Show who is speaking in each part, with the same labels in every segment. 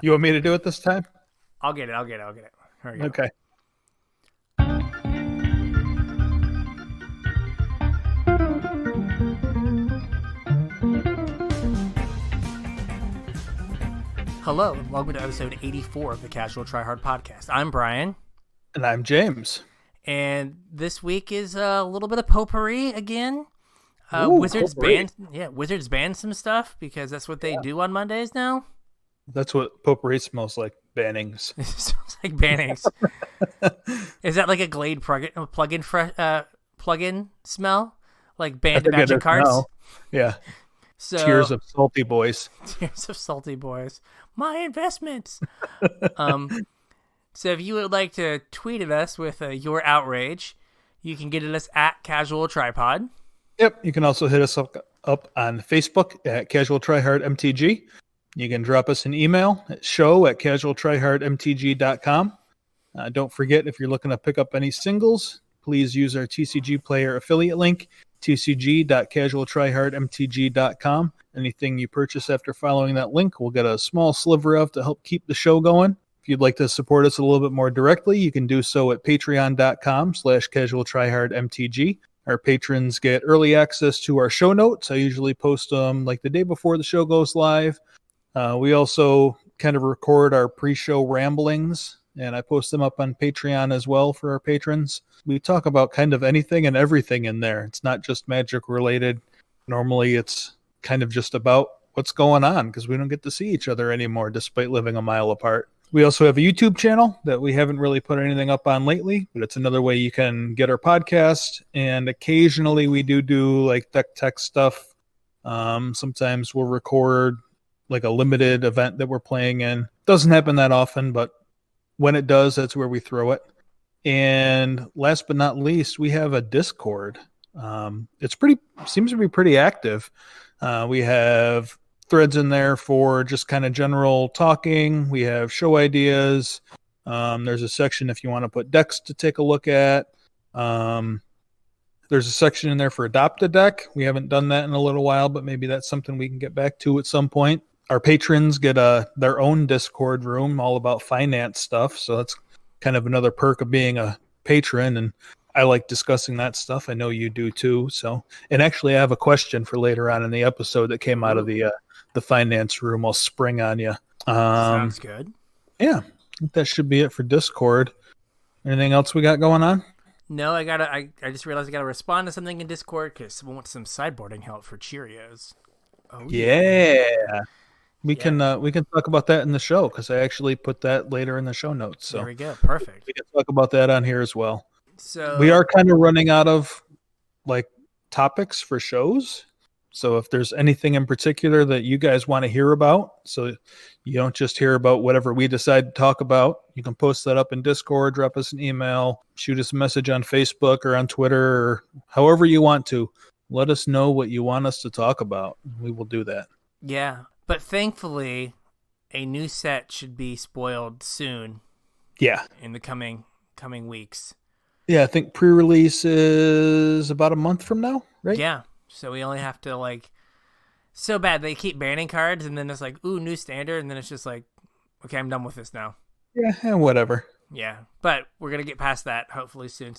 Speaker 1: You want me to do it this time?
Speaker 2: I'll get it. Here we go.
Speaker 1: Okay.
Speaker 2: Hello, and welcome to episode 84 of the Casual Tryhard Podcast. I'm Brian.
Speaker 1: And I'm James.
Speaker 2: And this week is a little bit of potpourri again.
Speaker 1: Ooh,
Speaker 2: Wizards
Speaker 1: potpourri.
Speaker 2: banned some stuff because that's what they do on Mondays now.
Speaker 1: That's what potpourri smells like, bannings.
Speaker 2: It smells like bannings. Is that like a Glade plug-in smell? Like banned Magic cards?
Speaker 1: No. Yeah.
Speaker 2: So,
Speaker 1: Tears of salty boys.
Speaker 2: Tears of salty boys. My investments. So if you would like to tweet at us with your outrage, you can get at us at Casual Tripod.
Speaker 1: Yep. You can also hit us up on Facebook at Casual Tryhard MTG. You can drop us an email at show@casualtryhardmtg.com. Don't forget, if you're looking to pick up any singles, please use our TCG Player affiliate link, tcg.casualtryhardmtg.com. Anything you purchase after following that link, we'll get a small sliver of to help keep the show going. If you'd like to support us a little bit more directly, you can do so at patreon.com/casualtryhardmtg. Our patrons get early access to our show notes. I usually post them like the day before the show goes live. We also kind of record our pre-show ramblings, and I post them up on Patreon as well for our patrons. We talk about kind of anything and everything in there. It's not just Magic related. Normally it's kind of just about what's going on because we don't get to see each other anymore despite living a mile apart. We also have a YouTube channel that we haven't really put anything up on lately, but it's another way you can get our podcast. And occasionally we do like deck tech stuff. Sometimes we'll record like a limited event that we're playing in. Doesn't happen that often, but when it does, that's where we throw it. And last but not least, we have a Discord. Seems to be pretty active. We have threads in there for just kind of general talking. We have show ideas. There's a section if you want to put decks to take a look at. There's a section in there for adopt a deck. We haven't done that in a little while, but maybe that's something we can get back to at some point. Our patrons get their own Discord room all about finance stuff. So that's kind of another perk of being a patron. And I like discussing that stuff. I know you do too. So, and actually I have a question for later on in the episode that came out of the finance room. I'll spring on you.
Speaker 2: Sounds good.
Speaker 1: Yeah, I think that should be it for Discord. Anything else we got going on?
Speaker 2: No, I just realized I gotta respond to something in Discord because someone wants some sideboarding help for Cheerios. Oh
Speaker 1: yeah. We can talk about that in the show because I actually put that later in the show notes. So
Speaker 2: there we go. Perfect.
Speaker 1: We can talk about that on here as well.
Speaker 2: So
Speaker 1: we are kind of running out of like topics for shows. So if there's anything in particular that you guys want to hear about, so you don't just hear about whatever we decide to talk about, you can post that up in Discord, drop us an email, shoot us a message on Facebook or on Twitter or however you want to. Let us know what you want us to talk about. We will do that.
Speaker 2: Yeah. But thankfully, a new set should be spoiled soon.
Speaker 1: Yeah.
Speaker 2: In the coming weeks.
Speaker 1: Yeah, I think pre-release is about a month from now, right?
Speaker 2: Yeah. So we only have to so bad they keep banning cards and then it's like, ooh, new standard, and then it's just like, okay, I'm done with this now.
Speaker 1: Yeah, and whatever.
Speaker 2: Yeah. But we're gonna get past that hopefully soon.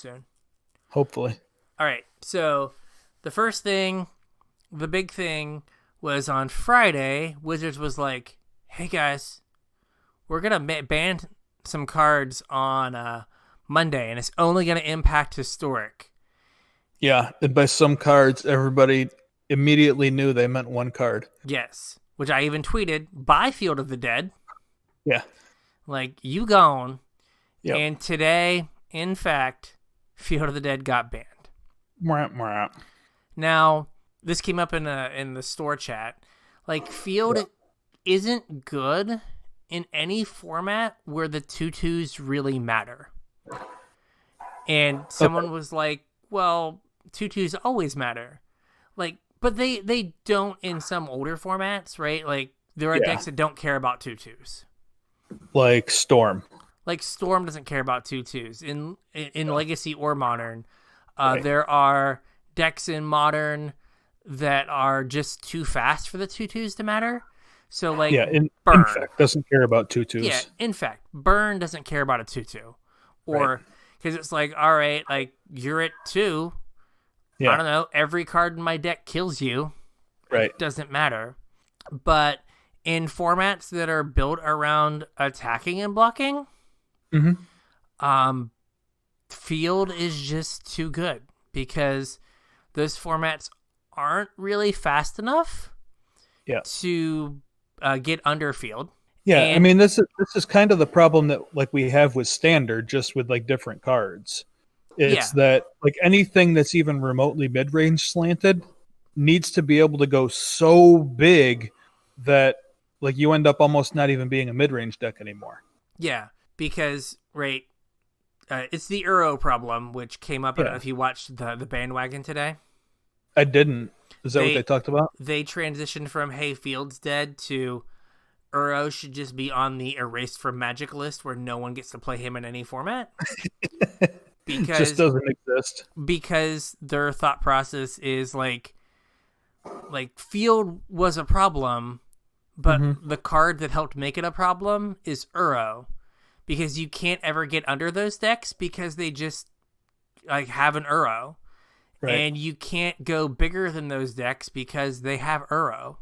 Speaker 1: Hopefully.
Speaker 2: All right. So the big thing was on Friday, Wizards was like, hey guys, we're going to ban some cards on Monday, and it's only going to impact Historic.
Speaker 1: Yeah, and by some cards, everybody immediately knew they meant one card.
Speaker 2: Yes, which I even tweeted, buy Field of the Dead.
Speaker 1: Yeah.
Speaker 2: Like, you gone.
Speaker 1: Yep.
Speaker 2: And today, in fact, Field of the Dead got banned. Now, this came up in the store chat. Like, Field isn't good in any format where the 2/2s really matter. And someone was like, well, 2/2s always matter. Like, but they don't in some older formats, right? Like, there are decks that don't care about 2/2s.
Speaker 1: Like Storm.
Speaker 2: Like, Storm doesn't care about 2/2s. In Legacy or Modern, there are decks in Modern that are just too fast for the 2/2s to matter. So like
Speaker 1: Yeah, in
Speaker 2: burn.
Speaker 1: fact, doesn't care about
Speaker 2: Yeah,
Speaker 1: tutus.
Speaker 2: in fact, burn doesn't care about a 2/2.
Speaker 1: Right.
Speaker 2: Or because it's like, all right, like you're at 2. I
Speaker 1: Yeah.
Speaker 2: don't know, every card in my deck kills you.
Speaker 1: Right.
Speaker 2: It doesn't matter. But in formats that are built around attacking and blocking,
Speaker 1: Mm-hmm.
Speaker 2: um, field is just too good because those formats aren't really fast enough
Speaker 1: Yeah.
Speaker 2: to get under field.
Speaker 1: Yeah,
Speaker 2: And
Speaker 1: I mean this is kind of the problem that like we have with standard, just with like different cards.
Speaker 2: yeah,
Speaker 1: It's that like anything that's even remotely mid-range slanted needs to be able to go so big that like you end up almost not even being a mid-range deck anymore.
Speaker 2: yeah, because right, it's the Euro problem, which came up. I don't know
Speaker 1: Yeah.
Speaker 2: if you watched the bandwagon today.
Speaker 1: I didn't. Is that what they talked about?
Speaker 2: They transitioned from "Hey, Field's dead" to Uro should just be on the erased from Magic list where no one gets to play him in any format.
Speaker 1: It just doesn't exist.
Speaker 2: Because their thought process is like Field was a problem, but the card that helped make it a problem is Uro. Because you can't ever get under those decks because they just like have an Uro.
Speaker 1: Right.
Speaker 2: And you can't go bigger than those decks because they have Uro.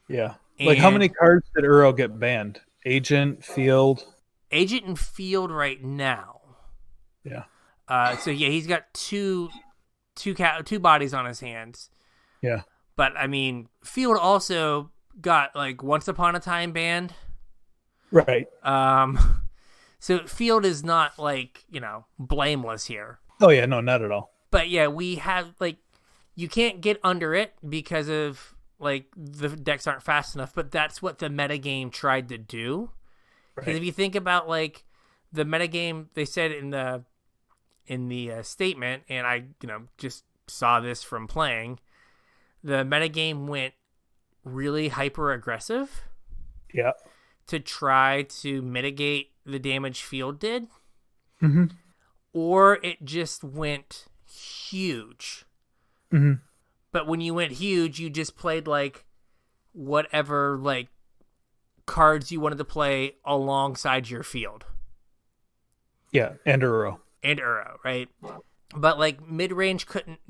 Speaker 1: Yeah. Like how many cards did Uro get banned? Agent, Field.
Speaker 2: Agent and Field right now.
Speaker 1: Yeah.
Speaker 2: So yeah, he's got two bodies on his hands.
Speaker 1: Yeah.
Speaker 2: But I mean, Field also got like Once Upon a Time banned.
Speaker 1: Right.
Speaker 2: So Field is not like, blameless here.
Speaker 1: Oh yeah, no, not at all.
Speaker 2: But yeah, we have like you can't get under it because of like the decks aren't fast enough, but that's what the metagame tried to do. Because if you think about like the metagame, they said in the statement, and I just saw this from playing, the metagame went really hyper aggressive.
Speaker 1: Yeah.
Speaker 2: To try to mitigate the damage Field did.
Speaker 1: Mm-hmm.
Speaker 2: Or it just went huge.
Speaker 1: Mm-hmm.
Speaker 2: But when you went huge, you just played like whatever like cards you wanted to play alongside your Field.
Speaker 1: Yeah, and Uro.
Speaker 2: And Uro, right? But like mid-range couldn't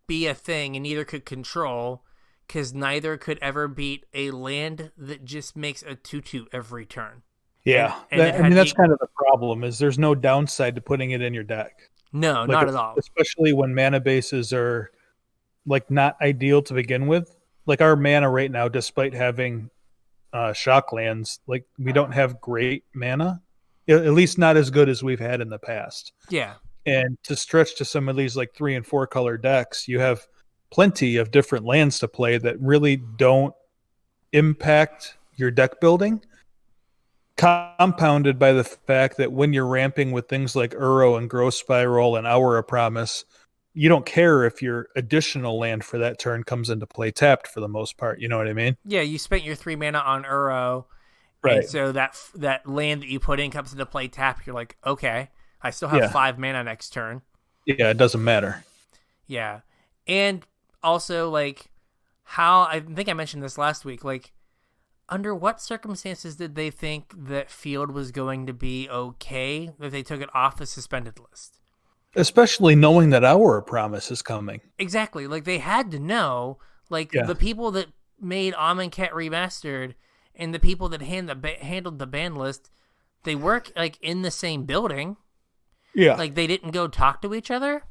Speaker 2: be a thing, and neither could control, because neither could ever beat a land that just makes a 2/2 every turn.
Speaker 1: Yeah, that's kind of the problem. Is there's no downside to putting it in your deck.
Speaker 2: No,
Speaker 1: like
Speaker 2: not at all.
Speaker 1: Especially when mana bases are like not ideal to begin with. Like our mana right now, despite having shock lands, like we don't have great mana. At least not as good as we've had in the past.
Speaker 2: Yeah.
Speaker 1: And to stretch to some of these like 3 and 4 color decks, you have plenty of different lands to play that really don't impact your deck building, compounded by the fact that when you're ramping with things like Uro and Growth Spiral and Hour of Promise, you don't care if your additional land for that turn comes into play tapped for the most part. You know what I mean?
Speaker 2: Yeah, you spent your 3 mana on Uro,
Speaker 1: right?
Speaker 2: And so that land that you put in comes into play tapped. You're like, okay, I still have 5 mana next turn.
Speaker 1: Yeah, it doesn't matter.
Speaker 2: Yeah, and also like how I think I mentioned this last week, like under what circumstances did they think that Field was going to be okay that they took it off the suspended list?
Speaker 1: Especially knowing that Hour of Promise is coming.
Speaker 2: Exactly. Like they had to know, like the people that made Amonkhet Remastered and the people that handled the ban list, they work like in the same building.
Speaker 1: Yeah.
Speaker 2: Like they didn't go talk to each other.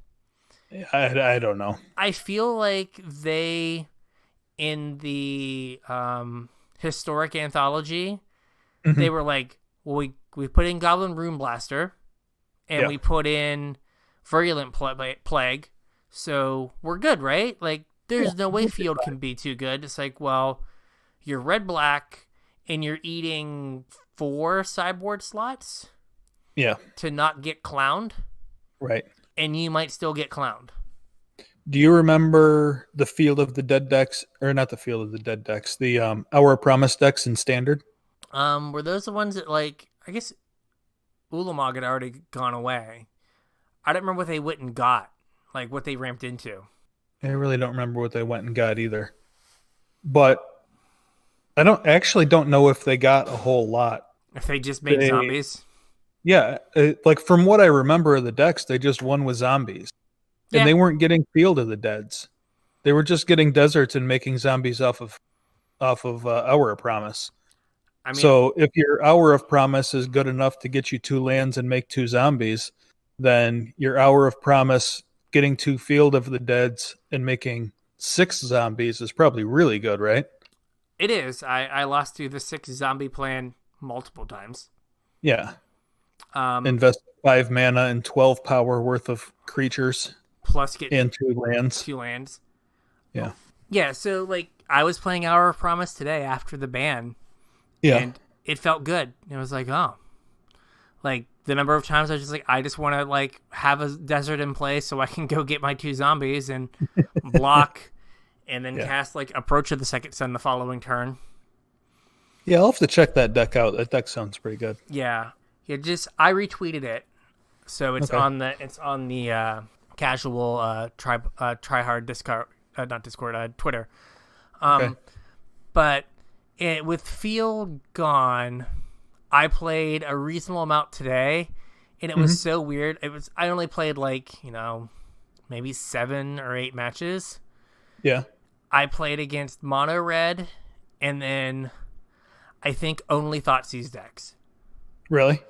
Speaker 1: I don't know.
Speaker 2: I feel like they, in the historic anthology, they were like, well, we put in Goblin Rune Blaster, and we put in Virulent Plague, so we're good, right? Like, there's no way Field can be too good. It's like, well, you're red-black, and you're eating 4 sideboard slots to not get clowned.
Speaker 1: Right.
Speaker 2: And you might still get clowned.
Speaker 1: Do you remember the Field of the Dead decks, or not the Field of the Dead decks, the Hour of Promise decks in Standard?
Speaker 2: Were those the ones that, like, I guess Ulamog had already gone away. I don't remember what they went and got, like what they ramped into.
Speaker 1: I really don't remember what they went and got either. But I don't know if they got a whole lot.
Speaker 2: If they just made
Speaker 1: They
Speaker 2: zombies.
Speaker 1: Yeah, like from what I remember of the decks, they just won with zombies, and
Speaker 2: Yeah.
Speaker 1: they weren't getting Field of the Deads. They were just getting deserts and making zombies off of Hour of Promise.
Speaker 2: I mean,
Speaker 1: So if your Hour of Promise is good enough to get you 2 lands and make 2 zombies, then your Hour of Promise getting 2 Field of the Deads and making 6 zombies is probably really good, right?
Speaker 2: it is. I lost to the 6 zombie plan multiple times.
Speaker 1: Yeah.
Speaker 2: Um,
Speaker 1: Invest 5 mana and 12 power worth of creatures
Speaker 2: plus get
Speaker 1: and 2 lands.
Speaker 2: 2 lands.
Speaker 1: Yeah.
Speaker 2: Yeah, so like I was playing Hour of Promise today after the ban,
Speaker 1: Yeah.
Speaker 2: and it felt good. It was like, oh, like the number of times I was just like, I just want to like have a desert in place so I can go get my 2 zombies and block, and then cast like Approach of the Second Sun the following turn.
Speaker 1: Yeah, I'll have to check that deck out. That deck sounds pretty good.
Speaker 2: Yeah, just I retweeted it, so it's
Speaker 1: Okay.
Speaker 2: on the casual try hard Discord, not Discord, Twitter.
Speaker 1: Okay.
Speaker 2: But with Field gone, I played a reasonable amount today, and it was so weird. I only played like maybe 7 or 8 matches.
Speaker 1: Yeah.
Speaker 2: I played against Mono Red, and then I think only Thoughtseize decks.
Speaker 1: Really?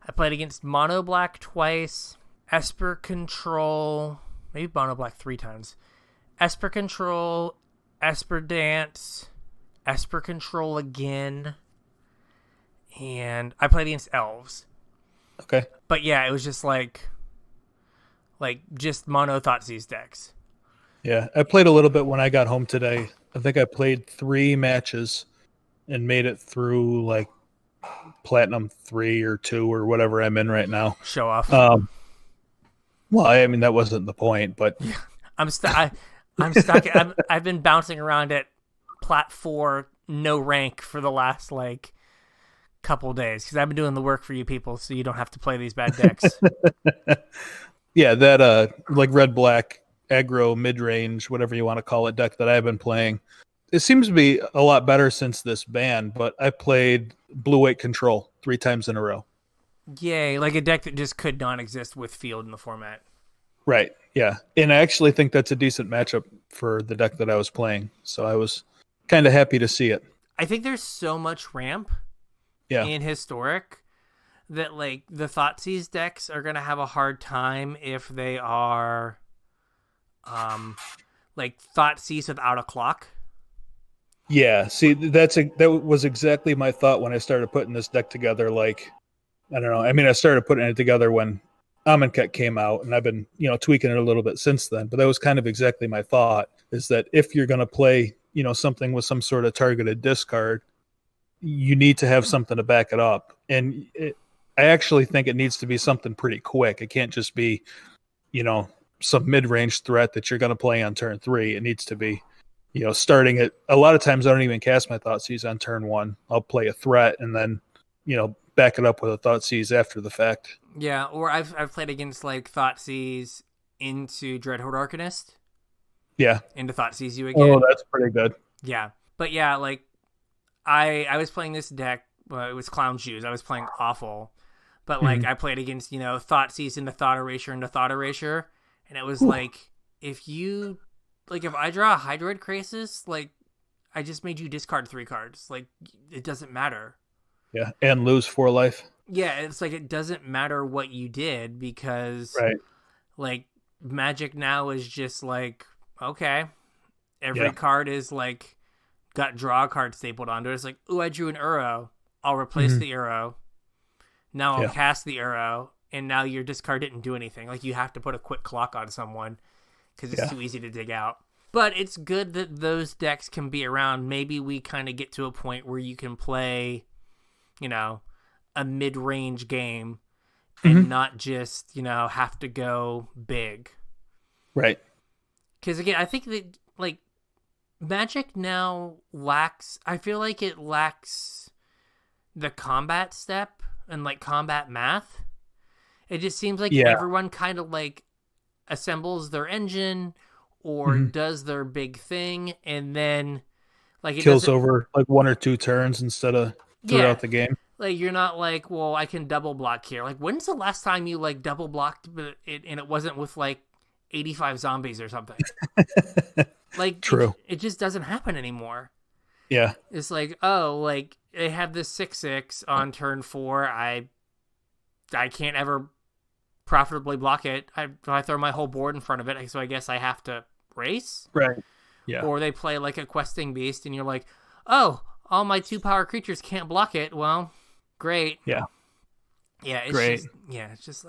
Speaker 2: I played against Mono Black twice, Esper Control, maybe Mono Black 3 times, Esper Control, Esper Dance, Esper Control again, and I played against Elves.
Speaker 1: Okay.
Speaker 2: But yeah, it was just like just Mono Thoughtseize decks.
Speaker 1: Yeah. I played a little bit when I got home today. I think I played 3 matches and made it through like Platinum 3 or 2 or whatever I'm in right now.
Speaker 2: Show off.
Speaker 1: Well, I mean, that wasn't the point, but
Speaker 2: I'm stuck. I'm stuck. I've been bouncing around at Plat 4, no rank for the last like couple days because I've been doing the work for you people, so you don't have to play these bad decks.
Speaker 1: yeah, that like red black aggro mid range, whatever you want to call it, deck that I've been playing. It seems to be a lot better since this ban, but I played blue white control 3 times in a row.
Speaker 2: Yay, like a deck that just could not exist with Field in the format.
Speaker 1: Right. Yeah. And I actually think that's a decent matchup for the deck that I was playing. So I was kind of happy to see it.
Speaker 2: I think there's so much ramp in Historic that like the Thoughtseize decks are going to have a hard time if they are like Thoughtseize without a clock.
Speaker 1: Yeah. See, that was exactly my thought when I started putting this deck together. Like, I don't know. I mean, I started putting it together when Amonkhet came out, and I've been, tweaking it a little bit since then. But that was kind of exactly my thought, is that if you're going to play, something with some sort of targeted discard, you need to have something to back it up. And I actually think it needs to be something pretty quick. It can't just be, some mid-range threat that you're going to play on turn 3. It needs to be, starting it. A lot of times I don't even cast my Thoughtseize on turn 1. I'll play a threat and then, back it up with a Thoughtseize after the fact.
Speaker 2: Yeah, or I've played against like Thoughtseize into Dreadhorde Arcanist.
Speaker 1: Yeah.
Speaker 2: Into Thoughtseize you again.
Speaker 1: Oh, that's pretty good.
Speaker 2: Yeah. But yeah, like I was playing this deck, it was Clown Shoes. I was playing awful. But like I played against, Thoughtseize into Thought Erasure into Thought Erasure, and it was like if I draw a Hydroid Crisis, like I just made you discard 3 cards. Like it doesn't matter.
Speaker 1: Yeah, and lose 4 life.
Speaker 2: Yeah, it's like it doesn't matter what you did because like Magic now is just like, okay, every card is like got draw a card stapled onto it. It's like, ooh, I drew an Uro. I'll replace the Uro. Now I'll cast the Uro, and now your discard didn't do anything. Like you have to put a quick clock on someone because it's too easy to dig out. But it's good that those decks can be around. Maybe we kind of get to a point where you can play, a mid-range game and not just, have to go big.
Speaker 1: Right.
Speaker 2: Because, again, I think that, like, Magic now I feel like it lacks the combat step and, like, combat math. It just seems like everyone kind of, like, assembles their engine or does their big thing, and then Like it
Speaker 1: kills
Speaker 2: doesn't.
Speaker 1: over like 1 or 2 turns instead of
Speaker 2: Yeah.
Speaker 1: throughout the game.
Speaker 2: Like you're not like, well, I can double block here. Like when's the last time you like double blocked and it wasn't with like 85 zombies or something? Like
Speaker 1: True.
Speaker 2: it just doesn't happen anymore.
Speaker 1: Yeah.
Speaker 2: It's like, oh, like they have this 6/6 on turn 4. I can't ever profitably block it. I throw my whole board in front of it, so I guess I have to race.
Speaker 1: Right. Yeah.
Speaker 2: Or they play like a questing beast, and you're like, oh, all my 2-power creatures can't block it. Well, great.
Speaker 1: Yeah.
Speaker 2: Yeah. It's
Speaker 1: Great.
Speaker 2: just.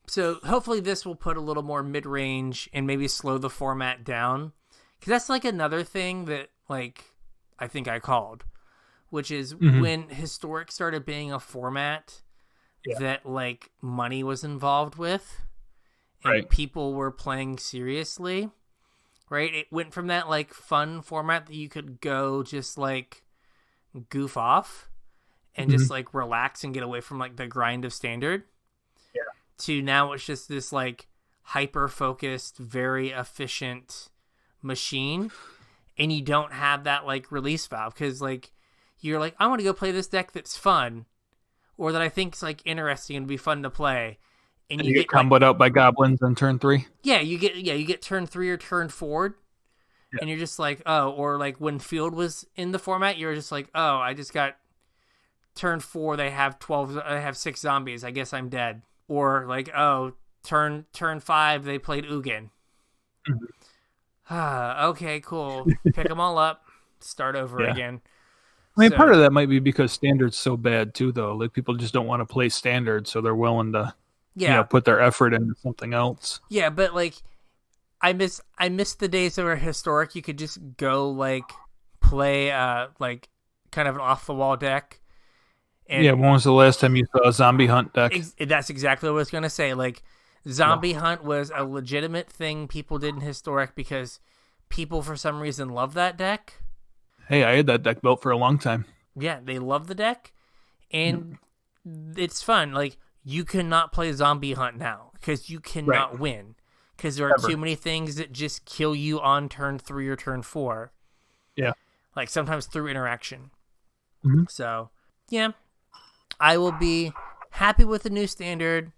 Speaker 2: So hopefully this will put a little more mid-range and maybe slow the format down. Because that's like another thing that like I think I called, which is when Historic started being a format that like money was involved with and people were playing seriously, right? It went from that like fun format that you could go just like goof off and just like relax and get away from like the grind of Standard to now it's just this like hyper focused, very efficient machine, and you don't have that like release valve because like you're like, I want to go play this deck that's fun or that I think is like interesting and be fun to play, and
Speaker 1: you get comboed out by goblins on turn 3.
Speaker 2: You get turn 3 or turn 4, and you're just like, oh, or like when Field was in the format, you're just like, oh, I just got turn 4, they have 6 zombies, I guess I'm dead. Or like, oh, turn 5, they played Ugin. Okay, cool. Pick them all up, start over again.
Speaker 1: I mean, part of that might be because Standard's so bad too, though. Like people just don't want to play Standard, so they're willing to, put their effort into something else.
Speaker 2: Yeah, but like, I miss the days where Historic you could just go like play like kind of an off the wall deck. And
Speaker 1: when was the last time you saw a zombie hunt deck?
Speaker 2: That's exactly what I was going to say. Like, zombie hunt was a legitimate thing people did in Historic because people, for some reason, love that deck.
Speaker 1: Hey, I had that deck built for a long time.
Speaker 2: Yeah, they love the deck, and it's fun. Like, you cannot play zombie hunt now because you cannot win because there are too many things that just kill you on turn 3 or turn 4.
Speaker 1: Yeah.
Speaker 2: Like, sometimes through interaction. So, yeah. I will be happy with the new Standard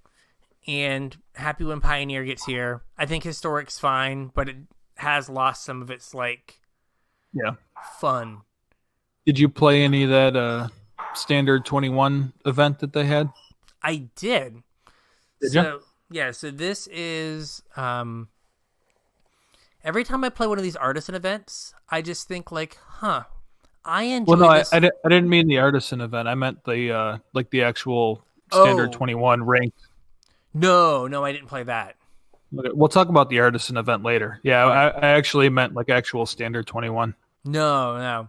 Speaker 2: and happy when Pioneer gets here. I think Historic's fine, but it has lost some of its, like, fun.
Speaker 1: Did you play any of that Standard 21 event that they had?
Speaker 2: I did.
Speaker 1: Did you?
Speaker 2: Yeah, so this is... every time I play one of these Artisan events, I just think, like, I enjoy this.
Speaker 1: I didn't mean the Artisan event. I meant the like the actual Standard 21 ranked.
Speaker 2: No, I didn't play that.
Speaker 1: Okay, we'll talk about the Artisan event later. Yeah, I actually meant like actual Standard 21.
Speaker 2: No.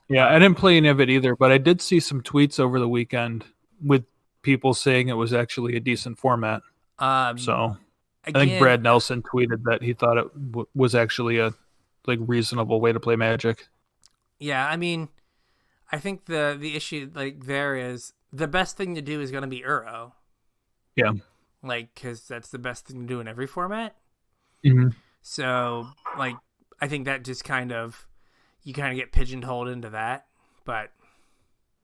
Speaker 1: Yeah, I didn't play any of it either, but I did see some tweets over the weekend with people saying it was actually a decent format. So again, I think Brad Nelson tweeted that he thought it was actually a like reasonable way to play Magic.
Speaker 2: Yeah, I mean, I think the issue like there is the best thing to do is going to be Uro.
Speaker 1: Yeah.
Speaker 2: Like, because that's the best thing to do in every format. So, like, I think that just you kind of get pigeonholed into that. But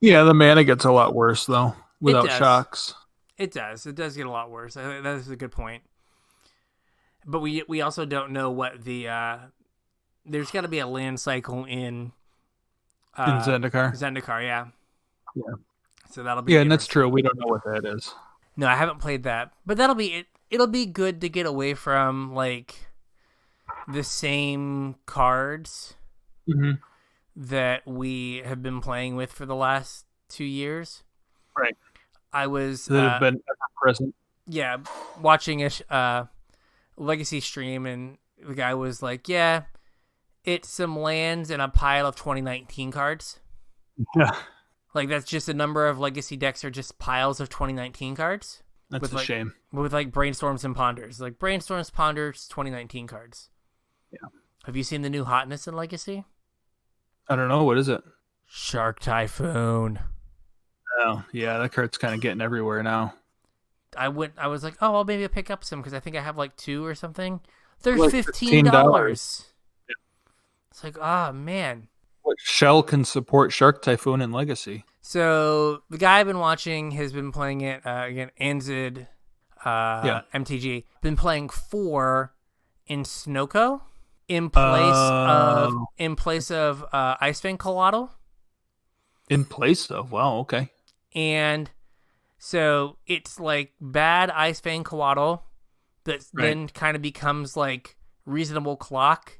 Speaker 1: yeah, the mana gets a lot worse though without shocks.
Speaker 2: It does. It does get a lot worse. I think that is a good point. But we also don't know what the there's got to be a land cycle in
Speaker 1: Zendikar.
Speaker 2: Zendikar, yeah. So that'll be
Speaker 1: and that's true. We don't know what that is.
Speaker 2: No, I haven't played that, but that'll be it. It'll be good to get away from like the same cards that we have been playing with for the last 2 years.
Speaker 1: Right.
Speaker 2: I was
Speaker 1: that have been present.
Speaker 2: Yeah, watching a Legacy stream, and the guy was like, "Yeah, it's some lands and a pile of 2019 cards."
Speaker 1: Yeah.
Speaker 2: Like, that's just a number of Legacy decks are just piles of 2019 cards.
Speaker 1: That's a shame.
Speaker 2: With, like, Brainstorms and Ponders. Like, Brainstorms, Ponders, 2019 cards.
Speaker 1: Yeah.
Speaker 2: Have you seen the new hotness in Legacy?
Speaker 1: I don't know. What is it?
Speaker 2: Shark Typhoon.
Speaker 1: Oh, yeah. That card's kind of getting everywhere now.
Speaker 2: I was like, oh, well, maybe I'll pick up some because I think I have, like, 2 or something. They're
Speaker 1: like
Speaker 2: $15. It's like, oh man.
Speaker 1: What shell can support Shark Typhoon and Legacy?
Speaker 2: So the guy I've been watching has been playing it again. Anzid,
Speaker 1: Yeah.
Speaker 2: MTG, been playing 4 in Snoko in place of Ice Fang Coatl.
Speaker 1: In place of, wow, okay.
Speaker 2: And so it's like bad Ice Fang Coatl that then kind of becomes like reasonable clock.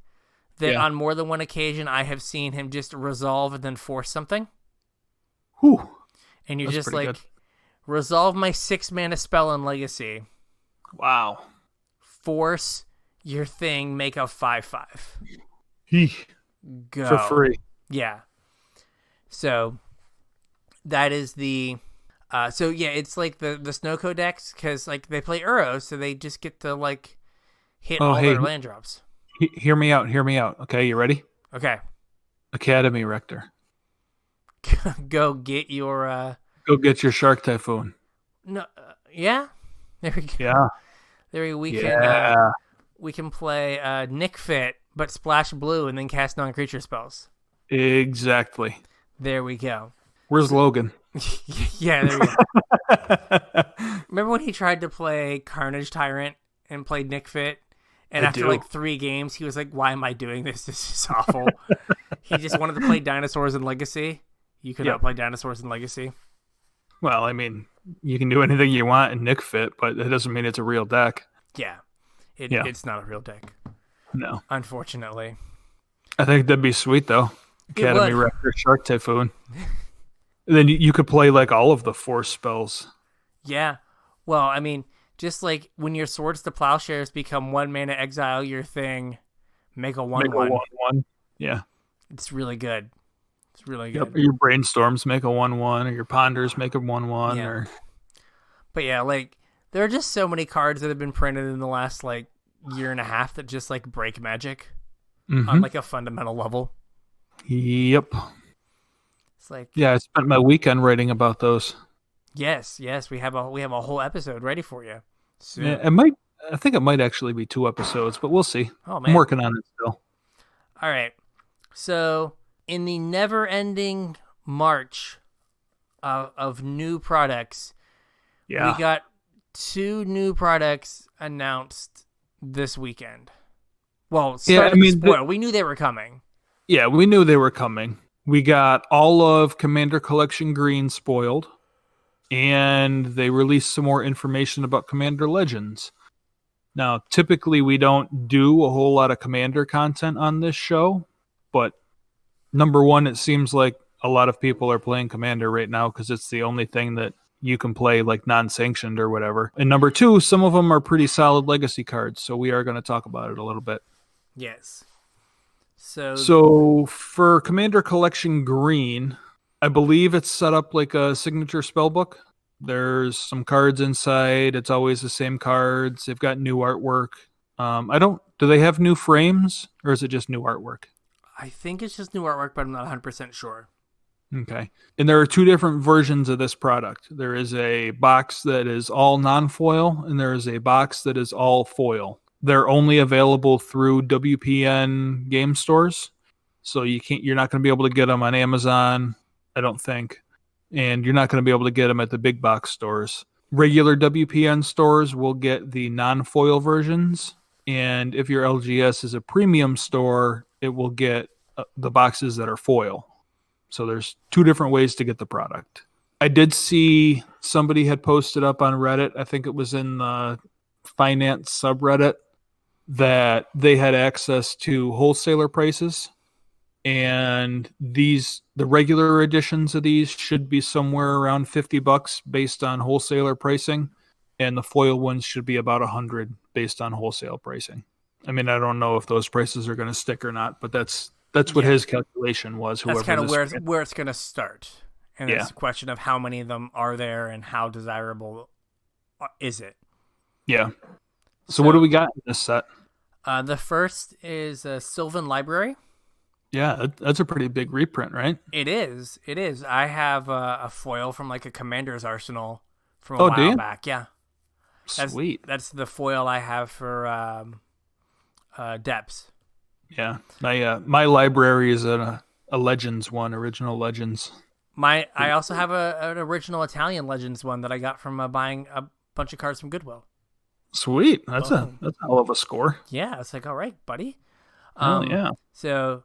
Speaker 2: That on more than one occasion I have seen him just resolve and then force something.
Speaker 1: Whew.
Speaker 2: And you're
Speaker 1: That's
Speaker 2: just like,
Speaker 1: good.
Speaker 2: resolve my 6 mana spell in Legacy.
Speaker 1: Wow.
Speaker 2: Force your thing, make a 5/5. Go.
Speaker 1: For free.
Speaker 2: Yeah. So that is the it's like the Snoko decks because like they play Uro, so they just get to like hit all their land drops.
Speaker 1: Hear me out. Okay, you ready?
Speaker 2: Okay.
Speaker 1: Academy Rector.
Speaker 2: Go get your
Speaker 1: Go get your Shark Typhoon.
Speaker 2: no yeah. There we go.
Speaker 1: Yeah.
Speaker 2: There we
Speaker 1: Yeah.
Speaker 2: we can play Nick Fit but splash blue and then cast non-creature spells.
Speaker 1: Exactly.
Speaker 2: There we go.
Speaker 1: Where's Logan?
Speaker 2: Yeah, there we go. Remember when he tried to play Carnage Tyrant and played Nick Fit? And after like 3 games, he was like, why am I doing this? This is awful. He just wanted to play dinosaurs in Legacy. You could not play dinosaurs in Legacy.
Speaker 1: Well, I mean, you can do anything you want in Nick Fit, but that doesn't mean it's a real deck.
Speaker 2: Yeah. It's not a real deck.
Speaker 1: No.
Speaker 2: Unfortunately.
Speaker 1: I think that'd be sweet, though. Academy Rector Shark Typhoon. Then you could play like all of the force spells.
Speaker 2: Yeah. Well, I mean, just like when your Swords to Plowshares become 1 mana, exile your thing, make a 1/1.
Speaker 1: Make a 1/1. Yeah.
Speaker 2: It's really good. It's really good.
Speaker 1: Yep. Your Brainstorms make a 1/1, or your Ponders make a 1/1.
Speaker 2: Yeah.
Speaker 1: Or...
Speaker 2: But yeah, like there are just so many cards that have been printed in the last like year and a half that just like break Magic on like a fundamental level.
Speaker 1: Yep.
Speaker 2: It's like
Speaker 1: I spent my weekend writing about those.
Speaker 2: Yes, we have a whole episode ready for you. Soon.
Speaker 1: Yeah, I think it might actually be 2 episodes, but we'll see.
Speaker 2: Oh man.
Speaker 1: I'm working on it still.
Speaker 2: All right. So in the never-ending march of new products, we got 2 new products announced this weekend. Well, we knew they were coming.
Speaker 1: Yeah, we knew they were coming. We got all of Commander Collection Green spoiled, and they released some more information about Commander Legends. Now, typically we don't do a whole lot of Commander content on this show, but number one, it seems like a lot of people are playing Commander right now because it's the only thing that you can play like non-sanctioned or whatever. And number 2, some of them are pretty solid legacy cards, so we are going to talk about it a little bit.
Speaker 2: Yes.
Speaker 1: So for Commander Collection Green, I believe it's set up like a signature spellbook. There's some cards inside. It's always the same cards. They've got new artwork. Do they have new frames, or is it just new artwork?
Speaker 2: I think it's just new artwork, but I'm not 100% sure.
Speaker 1: Okay. And there are 2 different versions of this product. There is a box that is all non-foil, and there is a box that is all foil. They're only available through WPN game stores, so you're not going to be able to get them on Amazon, I don't think, and you're not going to be able to get them at the big box stores. Regular WPN stores will get the non-foil versions, and if your LGS is a premium store, it will get the boxes that are foil. So there's 2 different ways to get the product. I did see somebody had posted up on Reddit, I think it was in the finance subreddit, that they had access to wholesaler prices, and the regular editions of these should be somewhere around $50 based on wholesaler pricing, and the foil ones should be about $100 based on wholesale pricing. I mean, I don't know if those prices are going to stick or not, but that's what his calculation was.
Speaker 2: That's kind of where it's going to start, and it's a question of how many of them are there and how desirable is it.
Speaker 1: Yeah. So what do we got in this set?
Speaker 2: The first is a Sylvan Library.
Speaker 1: Yeah, that's a pretty big reprint, right?
Speaker 2: It is. I have a foil from like a Commander's Arsenal from a while back. Yeah.
Speaker 1: Sweet.
Speaker 2: That's the foil I have for Depths.
Speaker 1: Yeah. My library is a Legends one, original Legends.
Speaker 2: I also have an original Italian Legends one that I got from buying a bunch of cards from Goodwill.
Speaker 1: Sweet. That's a
Speaker 2: Boom.
Speaker 1: hell of a score.
Speaker 2: Yeah, it's like, all right, buddy.
Speaker 1: Hell yeah.
Speaker 2: So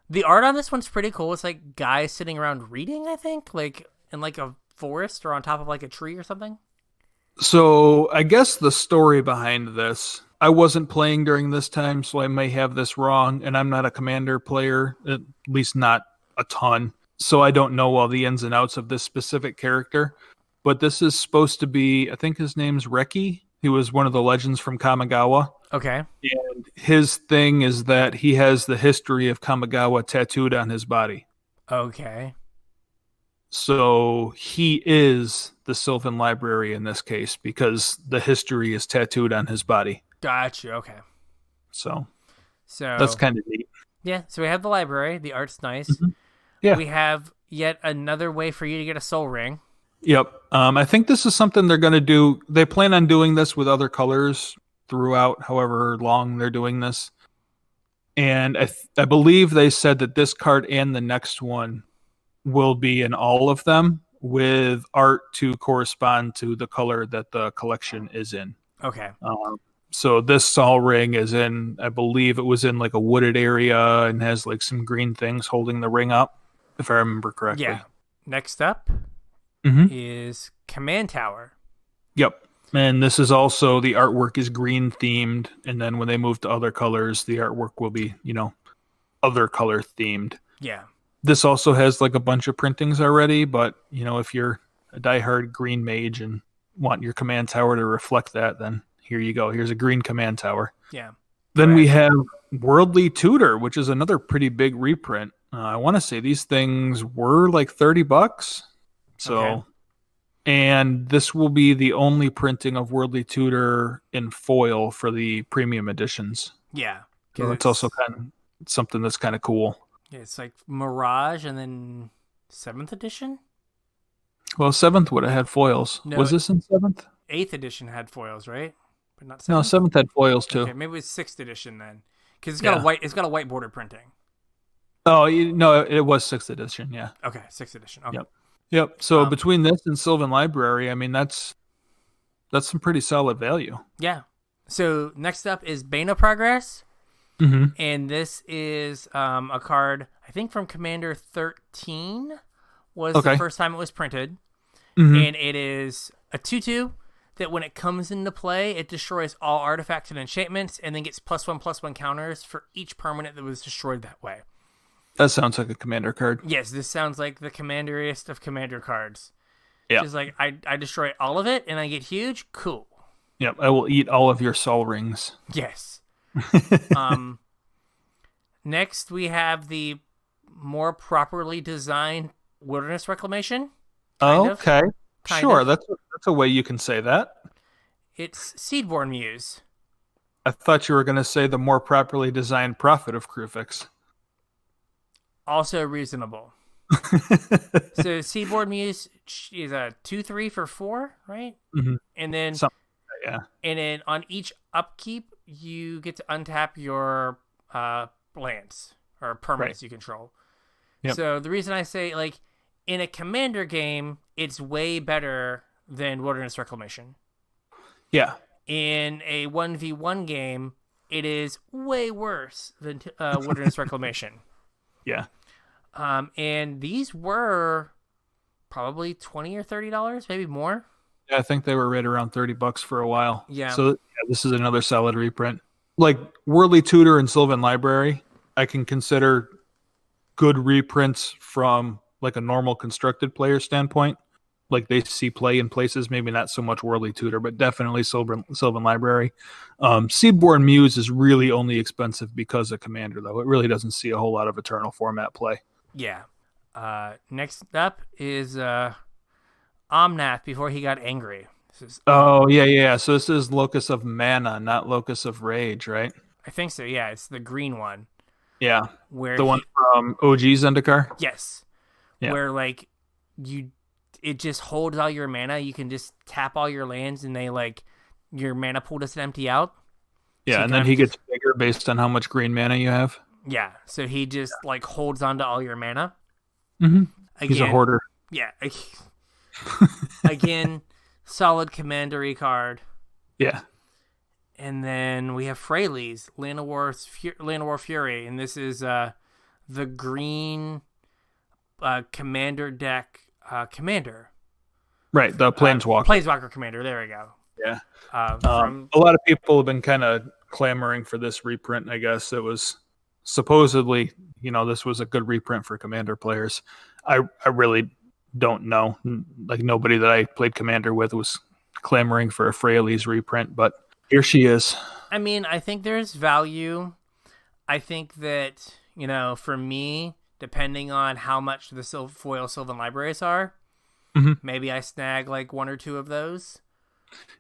Speaker 2: the art on this one's pretty cool. It's like guys sitting around reading, I think, like in like a forest or on top of like a tree or something.
Speaker 1: So I guess the story behind this, I wasn't playing during this time, so I may have this wrong, and I'm not a Commander player, at least not a ton. So I don't know all the ins and outs of this specific character. But this is supposed to be, I think his name's Reki. He was one of the legends from Kamigawa.
Speaker 2: Okay.
Speaker 1: And his thing is that he has the history of Kamigawa tattooed on his body.
Speaker 2: Okay.
Speaker 1: So he is the Sylvan Library in this case because the history is tattooed on his body.
Speaker 2: Gotcha. Okay.
Speaker 1: So
Speaker 2: So
Speaker 1: that's kind of neat.
Speaker 2: yeah. So we have the library. The art's nice.
Speaker 1: Mm-hmm. Yeah.
Speaker 2: We have yet another way for you to get a soul ring.
Speaker 1: Yep. I think this is something they're going to do. They plan on doing this with other colors throughout, however long they're doing this. And I believe they said that this card and the next one will be in all of them with art to correspond to the color that the collection is in.
Speaker 2: Okay.
Speaker 1: So this Sol ring is in, I believe it was in like a wooded area and has like some green things holding the ring up, if I remember correctly.
Speaker 2: Yeah. Next up
Speaker 1: Mm-hmm.
Speaker 2: is Command Tower.
Speaker 1: Yep. And this is also, the artwork is green themed. And then when they move to other colors, the artwork will be, other color themed.
Speaker 2: Yeah.
Speaker 1: This also has like a bunch of printings already, but if you're a diehard green mage and want your command tower to reflect that, then here you go. Here's a green command tower.
Speaker 2: Yeah.
Speaker 1: Then we have Worldly Tutor, which is another pretty big reprint. I want to say these things were like $30. So,
Speaker 2: Okay.
Speaker 1: And this will be the only printing of Worldly Tutor in foil for the premium editions.
Speaker 2: Yeah.
Speaker 1: So it's also kind of something that's kind of cool.
Speaker 2: It's like Mirage and then 7th edition?
Speaker 1: Well, 7th would have had foils.
Speaker 2: No,
Speaker 1: Was this in 7th?
Speaker 2: 8th edition had foils, right? But not 7th?
Speaker 1: No, 7th had foils too.
Speaker 2: Okay, maybe it was 6th edition then. Because it's got a white border printing.
Speaker 1: Oh, no, it was 6th edition, yeah.
Speaker 2: Okay, 6th edition. Okay.
Speaker 1: Yep. So between this and Sylvan Library, I mean, that's some pretty solid value.
Speaker 2: Yeah. So next up is Bane of Progress.
Speaker 1: Mm-hmm.
Speaker 2: And this is a card, I think from Commander 13 was the first time it was printed.
Speaker 1: Mm-hmm.
Speaker 2: And it is a 2/2 that when it comes into play, it destroys all artifacts and enchantments and then gets +1/+1 counters for each permanent that was destroyed that way.
Speaker 1: That sounds like a commander card.
Speaker 2: Yes, this sounds like the commanderiest of commander cards.
Speaker 1: Yeah.
Speaker 2: Just like, I destroy all of it and I get huge? Cool.
Speaker 1: Yep, I will eat all of your Sol rings.
Speaker 2: Yes. Next, we have the more properly designed Wilderness Reclamation.
Speaker 1: Okay. Sure, that's a way you can say that.
Speaker 2: It's Seedborn Muse.
Speaker 1: I thought you were going to say the more properly designed Prophet of Krufix.
Speaker 2: Also reasonable. So Seedborn Muse is a 2/3 for 4, right?
Speaker 1: Mm-hmm.
Speaker 2: And then and then on each upkeep, you get to untap your lands or permanents you control. Yep. So the reason I say, like, in a commander game, it's way better than Wilderness Reclamation.
Speaker 1: Yeah.
Speaker 2: In a 1v1 game, it is way worse than Wilderness Reclamation.
Speaker 1: Yeah.
Speaker 2: And these were probably $20 or $30, maybe more.
Speaker 1: Yeah, I think they were right around $30 for a while.
Speaker 2: Yeah.
Speaker 1: So this is another solid reprint. Like Worldly Tutor and Sylvan Library, I can consider good reprints from like a normal constructed player standpoint. Like they see play in places, maybe not so much Worldly Tutor, but definitely Sylvan Library. Seedborn Muse is really only expensive because of Commander, though. It really doesn't see a whole lot of Eternal format play.
Speaker 2: Yeah. Next up is Omnath before he got angry.
Speaker 1: Yeah. So this is Locus of Mana, not Locus of Rage, right?
Speaker 2: I think so, yeah. It's the green one.
Speaker 1: Yeah.
Speaker 2: Where
Speaker 1: the one from OG Zendikar?
Speaker 2: Yes.
Speaker 1: Yeah.
Speaker 2: Where, like, it just holds all your mana. You can just tap all your lands and they, like, your mana pool doesn't empty out.
Speaker 1: Yeah,
Speaker 2: so
Speaker 1: and then he gets bigger based on how much green mana you have.
Speaker 2: Yeah, so he just like holds on to all your mana.
Speaker 1: Mm-hmm.
Speaker 2: Again,
Speaker 1: He's a hoarder.
Speaker 2: Yeah. Again, solid commandery card.
Speaker 1: Yeah.
Speaker 2: And then we have Freyleys, Land of War Fury, and this is the green commander deck commander.
Speaker 1: Right, the Planeswalker.
Speaker 2: Planeswalker commander, there we go.
Speaker 1: Yeah.
Speaker 2: From
Speaker 1: a lot of people have been kind of clamoring for this reprint, I guess. It was supposedly, this was a good reprint for Commander players. I really don't know. Like, nobody that I played Commander with was clamoring for a Fraley's reprint, but here she is.
Speaker 2: I mean, I think there's value. I think that, for me, depending on how much the foil Sylvan Libraries are, maybe I snag like one or two of those.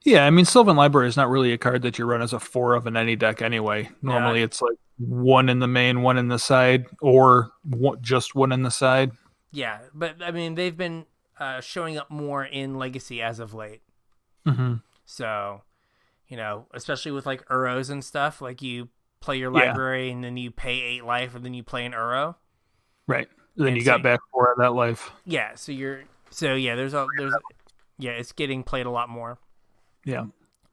Speaker 1: Yeah, I mean, Sylvan Library is not really a card that you run as a 4 of in any deck anyway. Normally it's like one in the main, one in the side, or just one in the side.
Speaker 2: Yeah, but I mean, they've been showing up more in Legacy as of late.
Speaker 1: Mm-hmm.
Speaker 2: So, especially with like Uros and stuff, like you play your library and then you pay 8 life and then you play an Uro.
Speaker 1: Right. Then you got back 4 of that life.
Speaker 2: Yeah, it's getting played a lot more.
Speaker 1: Yeah.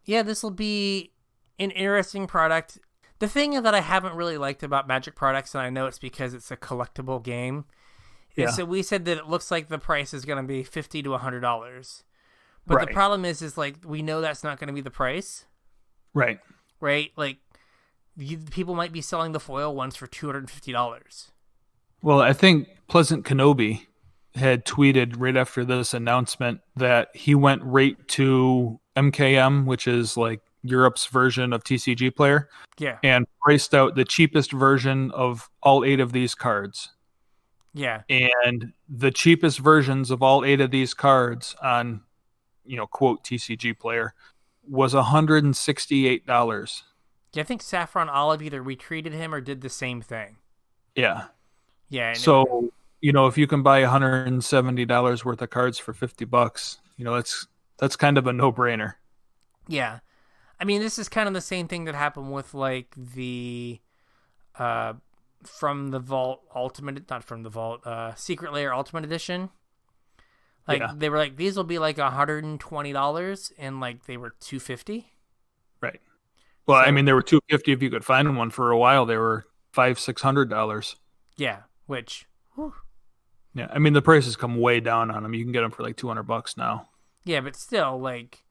Speaker 2: Yeah, this will be an interesting product. The thing that I haven't really liked about Magic products, and I know it's because it's a collectible game, is that we said that it looks like the price is going to be $50 to $100. But the problem is like, we know that's not going to be the price.
Speaker 1: Right.
Speaker 2: Right? Like, people might be selling the foil ones for $250.
Speaker 1: Well, I think Pleasant Kenobi had tweeted right after this announcement that he went right to MKM, which is like Europe's version of TCG Player, and priced out the cheapest version of all 8 of these cards.
Speaker 2: Yeah.
Speaker 1: And the cheapest versions of all 8 of these cards on, quote, TCG Player was $168.
Speaker 2: Yeah, I think Saffron Olive either retweeted him or did the same thing.
Speaker 1: Yeah.
Speaker 2: Yeah.
Speaker 1: So, if you can buy $170 worth of cards for $50, that's kind of a no-brainer.
Speaker 2: Yeah. I mean, this is kind of the same thing that happened with like the From the Vault Ultimate, not From the Vault, Secret Lair Ultimate Edition. Like they were like, these will be like $120 and like they were $250.
Speaker 1: Right. Well, I mean, they were $250 if you could find one. For a while they were $500-$600.
Speaker 2: Yeah, which
Speaker 1: yeah, I mean, the prices come way down on them. You can get them for like $200 now.
Speaker 2: Yeah, but still, like,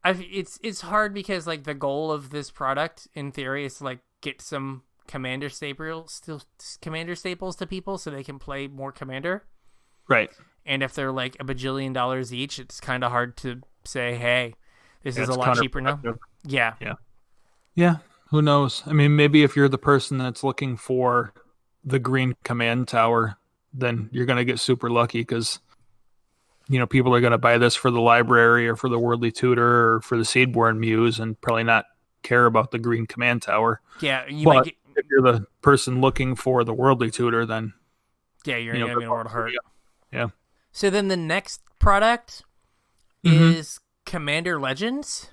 Speaker 2: it's hard because like the goal of this product in theory is to like get some commander staples to people so they can play more Commander.
Speaker 1: Right.
Speaker 2: And if they're like $1 bajillion each, it's kind of hard to say, hey, this is a lot cheaper now. Yeah.
Speaker 1: Yeah. Yeah. Who knows? I mean, maybe if you're the person that's looking for the green command tower, then you're going to get super lucky because, people are going to buy this for the library or for the Worldly Tutor or for the Seedborn Muse and probably not care about the green command tower.
Speaker 2: Yeah.
Speaker 1: If you're the person looking for the Worldly Tutor, then
Speaker 2: you're going to be in a world of hurt.
Speaker 1: Yeah.
Speaker 2: So then the next product is Commander Legends.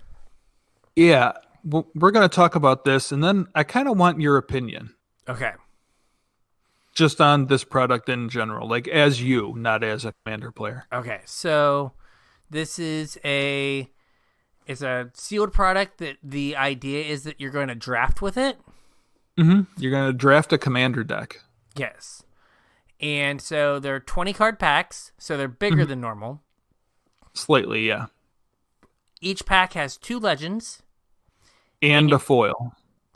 Speaker 1: Yeah. Well, we're going to talk about this, and then I kind of want your opinion.
Speaker 2: Okay.
Speaker 1: Just on this product in general, like as you, not as a Commander player.
Speaker 2: Okay, so this is it's a sealed product that the idea is that you're going to draft with it.
Speaker 1: Mm-hmm. You're going to draft a Commander deck.
Speaker 2: Yes. And so they're 20 card packs, so they're bigger than normal.
Speaker 1: Slightly, yeah.
Speaker 2: Each pack has 2 legends.
Speaker 1: And a foil.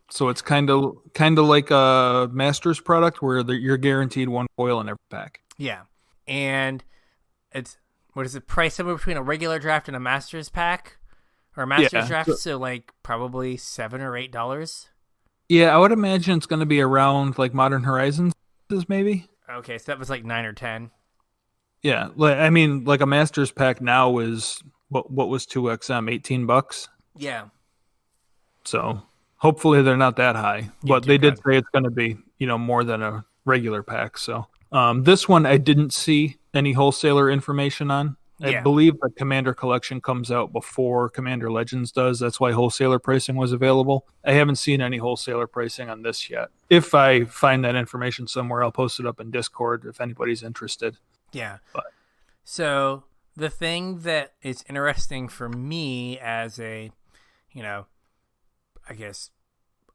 Speaker 1: So it's kind of like a Masters product where you're guaranteed 1 foil in every pack.
Speaker 2: Yeah. And it's, price somewhere between a regular draft and a Masters pack? Or a Masters draft, so like probably $7 or $8.
Speaker 1: Yeah, I would imagine it's going to be around like Modern Horizons, maybe.
Speaker 2: Okay, so that was like 9 or 10.
Speaker 1: Yeah, I mean, like a Masters pack now is what was 2XM, $18?
Speaker 2: Yeah.
Speaker 1: So hopefully they're not that high, but they did say it's going to be, more than a regular pack. So this one I didn't see any wholesaler information on. I
Speaker 2: Yeah.
Speaker 1: believe the Commander Collection comes out before Commander Legends does. That's why wholesaler pricing was available. I haven't seen any wholesaler pricing on this yet. If I find that information somewhere, I'll post it up in Discord if anybody's interested.
Speaker 2: Yeah.
Speaker 1: But
Speaker 2: So the thing that is interesting for me as a, I guess,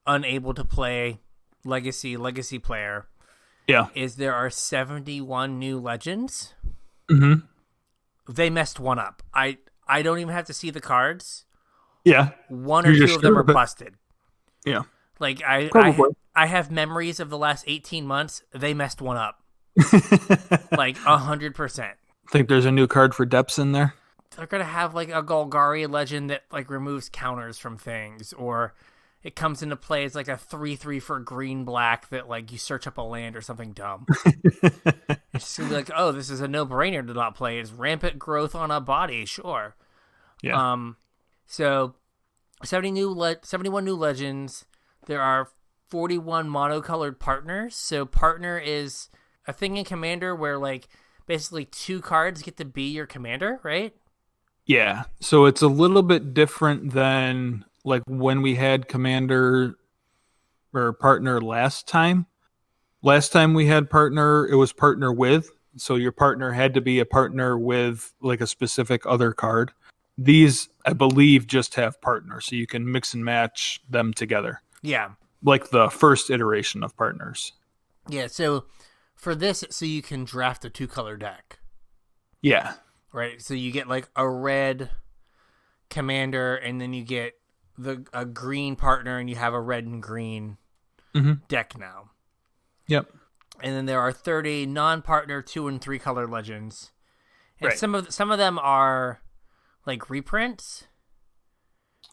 Speaker 2: unable to play legacy player,
Speaker 1: yeah.
Speaker 2: is there are 71 new legends.
Speaker 1: Mm-hmm.
Speaker 2: They messed one up. I don't even have to see the cards.
Speaker 1: Yeah.
Speaker 2: One or two of them are busted.
Speaker 1: Yeah.
Speaker 2: Like
Speaker 1: Probably.
Speaker 2: I have memories of the last 18 months. They messed one up. Like 100%.
Speaker 1: Think there's a new card for Depths in there?
Speaker 2: They're gonna have like a Golgari legend that like removes counters from things, or it comes into play as like a 3/3 for green black that like you search up a land or something dumb. It's just gonna be like, oh, this is a no-brainer to not play. It's rampant growth on a body, sure.
Speaker 1: Yeah.
Speaker 2: So 71 new legends. There are 41 monocolored partners. So partner is a thing in Commander where like basically 2 cards get to be your commander, right?
Speaker 1: Yeah. So it's a little bit different than like when we had Commander or partner last time. Last time we had partner, it was partner with. So your partner had to be a partner with like a specific other card. These, I believe, just have partner. So you can mix and match them together.
Speaker 2: Yeah.
Speaker 1: Like the first iteration of partners.
Speaker 2: Yeah. So for this, so you can draft a 2-color deck.
Speaker 1: Yeah.
Speaker 2: Right. So you get like a red commander, and then you get a green partner, and you have a red and green deck now.
Speaker 1: Yep.
Speaker 2: And then there are 30 non-partner 2 and 3 color legends, and
Speaker 1: right.
Speaker 2: some of them are like reprints.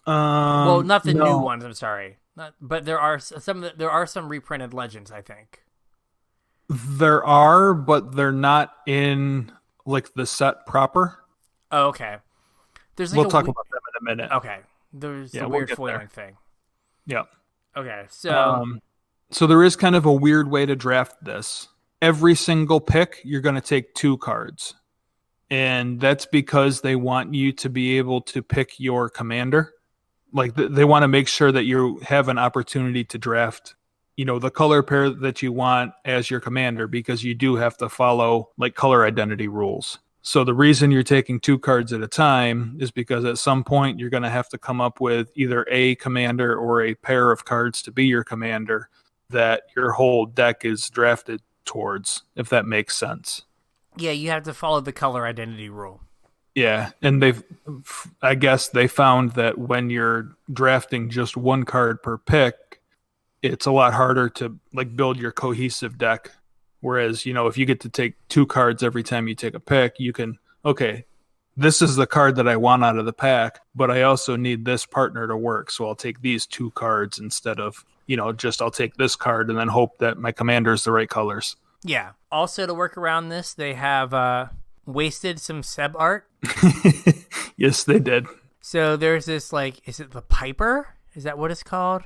Speaker 1: Well,
Speaker 2: not the new ones. I'm sorry, but there are some reprinted legends. I think
Speaker 1: there are, but they're not in like the set proper.
Speaker 2: Oh, okay. There's like
Speaker 1: we'll talk about them in a minute.
Speaker 2: Okay. There's a weird foiling thing.
Speaker 1: Yeah.
Speaker 2: Okay. So
Speaker 1: so there is kind of a weird way to draft this. Every single pick, you're going to take 2 cards. And that's because they want you to be able to pick your commander. Like they want to make sure that you have an opportunity to draft, the color pair that you want as your commander, because you do have to follow like color identity rules. So the reason you're taking 2 cards at a time is because at some point you're going to have to come up with either a commander or a pair of cards to be your commander that your whole deck is drafted towards, if that makes sense.
Speaker 2: Yeah, you have to follow the color identity rule.
Speaker 1: Yeah, and I guess they found that when you're drafting just 1 card per pick, it's a lot harder to like build your cohesive deck. Whereas, if you get to take 2 cards every time you take a pick, you can, okay, this is the card that I want out of the pack, but I also need this partner to work. So I'll take these 2 cards instead of, I'll take this card and then hope that my commander is the right colors.
Speaker 2: Yeah. Also, to work around this, they have wasted some Seb art.
Speaker 1: Yes, they did.
Speaker 2: So there's this, like, is it the Piper? Is that what it's called?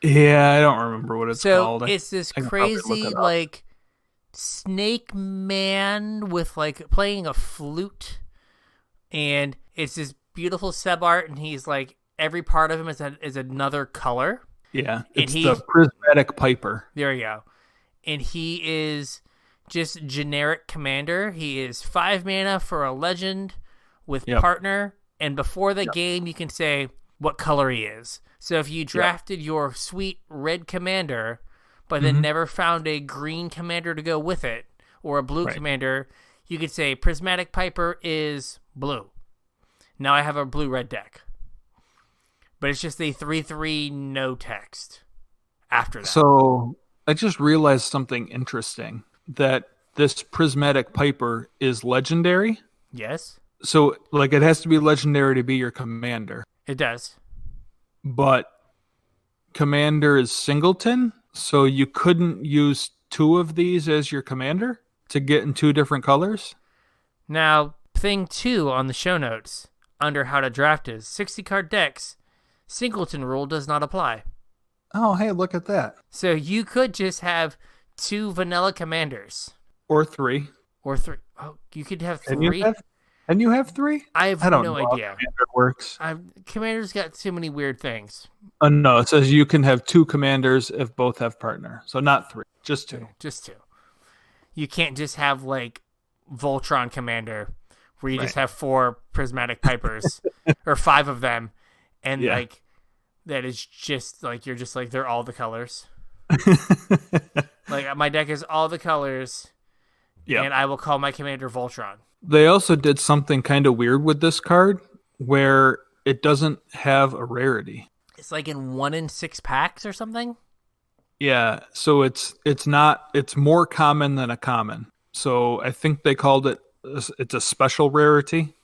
Speaker 1: Yeah, I don't remember what it's called.
Speaker 2: So it's this crazy, like, snake man with, like, playing a flute. And it's this beautiful Seb art, and he's, like, every part of him is another color.
Speaker 1: Yeah, it's the prismatic Piper.
Speaker 2: There you go. And he is just generic commander. He is 5 mana for a legend with partner. And before the game, you can say what color he is. So if you drafted your sweet red commander, but then never found a green commander to go with it, or a blue commander, you could say Prismatic Piper is blue. Now I have a blue-red deck. But it's just a 3/3 no text after that.
Speaker 1: So I just realized something interesting, that this Prismatic Piper is legendary.
Speaker 2: Yes.
Speaker 1: So like it has to be legendary to be your commander.
Speaker 2: It does.
Speaker 1: But commander is singleton, so you couldn't use 2 of these as your commander to get in 2 different colors.
Speaker 2: Now, thing 2 on the show notes under how to draft is 60 card decks. Singleton rule does not apply.
Speaker 1: Oh, hey, look at that.
Speaker 2: So you could just have 2 vanilla commanders.
Speaker 1: Or 3.
Speaker 2: Or 3. Oh, you could have 3.
Speaker 1: Can you have? And you have 3?
Speaker 2: I have
Speaker 1: I don't
Speaker 2: no
Speaker 1: know how
Speaker 2: idea.
Speaker 1: Commander works.
Speaker 2: Commander's got too many weird things.
Speaker 1: Oh, no, it says you can have 2 commanders if both have partner. So not 3, just 2.
Speaker 2: Just 2. You can't just have like Voltron Commander where you just have 4 prismatic pipers or 5 of them, and like that is just like you're just like they're all the colors. Like my deck is all the colors, and I will call my commander Voltron.
Speaker 1: They also did something kind of weird with this card where it doesn't have a rarity.
Speaker 2: It's like in 1 in 6 packs or something.
Speaker 1: Yeah, so it's more common than a common. So I think they called it's a special rarity.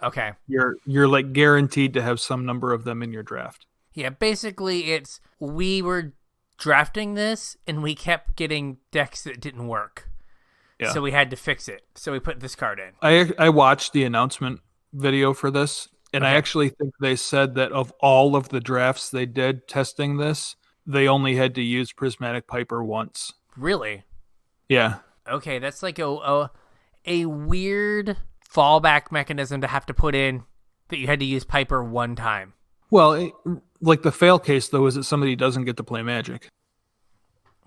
Speaker 2: Okay.
Speaker 1: You're like guaranteed to have some number of them in your draft.
Speaker 2: Yeah, basically we were drafting this and we kept getting decks that didn't work. Yeah. So we had to fix it. So we put this card in.
Speaker 1: I watched the announcement video for this, and I actually think they said that of all of the drafts they did testing this, they only had to use Prismatic Piper once.
Speaker 2: Really?
Speaker 1: Yeah.
Speaker 2: Okay, that's like a weird fallback mechanism to have to put in that you had to use Piper one time.
Speaker 1: Well, like the fail case, though, is that somebody doesn't get to play Magic.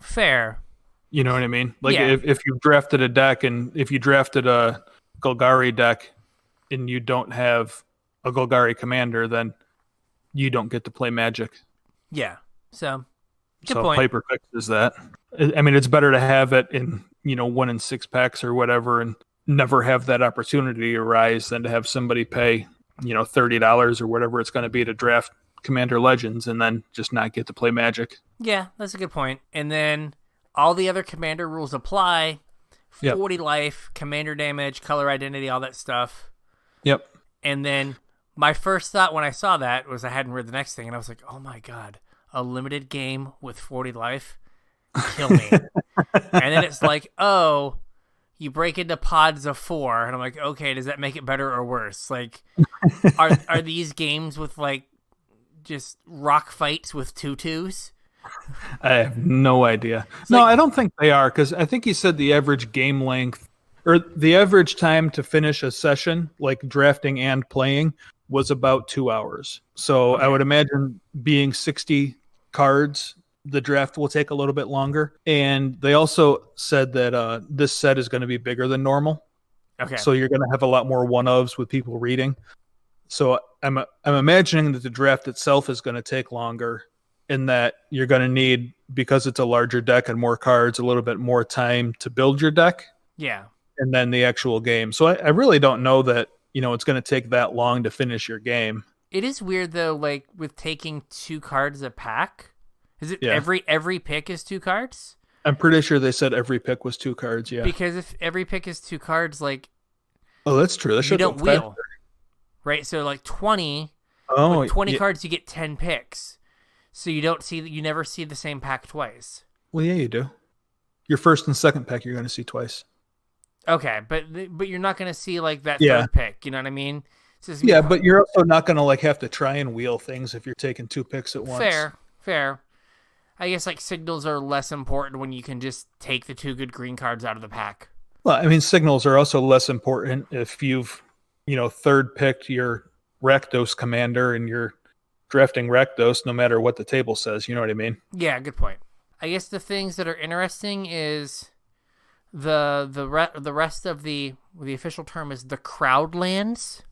Speaker 2: Fair.
Speaker 1: You know what I mean? Like if you drafted a deck, and if you drafted a Golgari deck and you don't have a Golgari commander, then you don't get to play Magic.
Speaker 2: Yeah. So good point.
Speaker 1: Piper fixes that. I mean, it's better to have it in 1 in 6 packs or whatever, and never have that opportunity arise than to have somebody pay $30 or whatever it's going to be to draft Commander Legends and then just not get to play Magic.
Speaker 2: Yeah, that's a good point. And then all the other commander rules apply. 40 life, commander damage, color identity, all that stuff.
Speaker 1: Yep.
Speaker 2: And then my first thought when I saw that was I hadn't read the next thing, and I was like, oh my God, a limited game with 40 life? Kill me. And then it's like, oh, you break into pods of 4, and I'm like, okay, does that make it better or worse? Like, are these games with like just rock fights with 2/2s?
Speaker 1: I have no idea. I don't think they are, because I think he said the average game length or the average time to finish a session, like drafting and playing, was about 2 hours. So I would imagine being 60 cards, the draft will take a little bit longer. And they also said that this set is going to be bigger than normal. Okay. So you're going to have a lot more one-ofs with people reading. So I'm imagining that the draft itself is going to take longer, in that you're going to need, because it's a larger deck and more cards, a little bit more time to build your deck.
Speaker 2: Yeah.
Speaker 1: And then the actual game. So I really don't know that, it's going to take that long to finish your game.
Speaker 2: It is weird, though, like with taking 2 cards a pack. Is it every pick is 2 cards?
Speaker 1: I'm pretty sure they said every pick was 2 cards, yeah.
Speaker 2: Because if every pick is 2 cards, like...
Speaker 1: Oh, that's true. That
Speaker 2: you don't wheel. Right? So like 20... Oh, with 20 cards, you get 10 picks. So you never see the same pack twice.
Speaker 1: Well, yeah, you do. Your first and second pack you're going to see twice.
Speaker 2: Okay, but you're not going to see like that third pick. You know what I mean?
Speaker 1: But you're also not going to like have to try and wheel things if you're taking 2 picks at once.
Speaker 2: Fair. I guess like signals are less important when you can just take the 2 good green cards out of the pack.
Speaker 1: Well, I mean, signals are also less important if you've third picked your Rakdos commander and you're drafting Rakdos no matter what the table says. You know what I mean?
Speaker 2: Yeah, good point. I guess the things that are interesting is the rest of the official term is the crowdlands.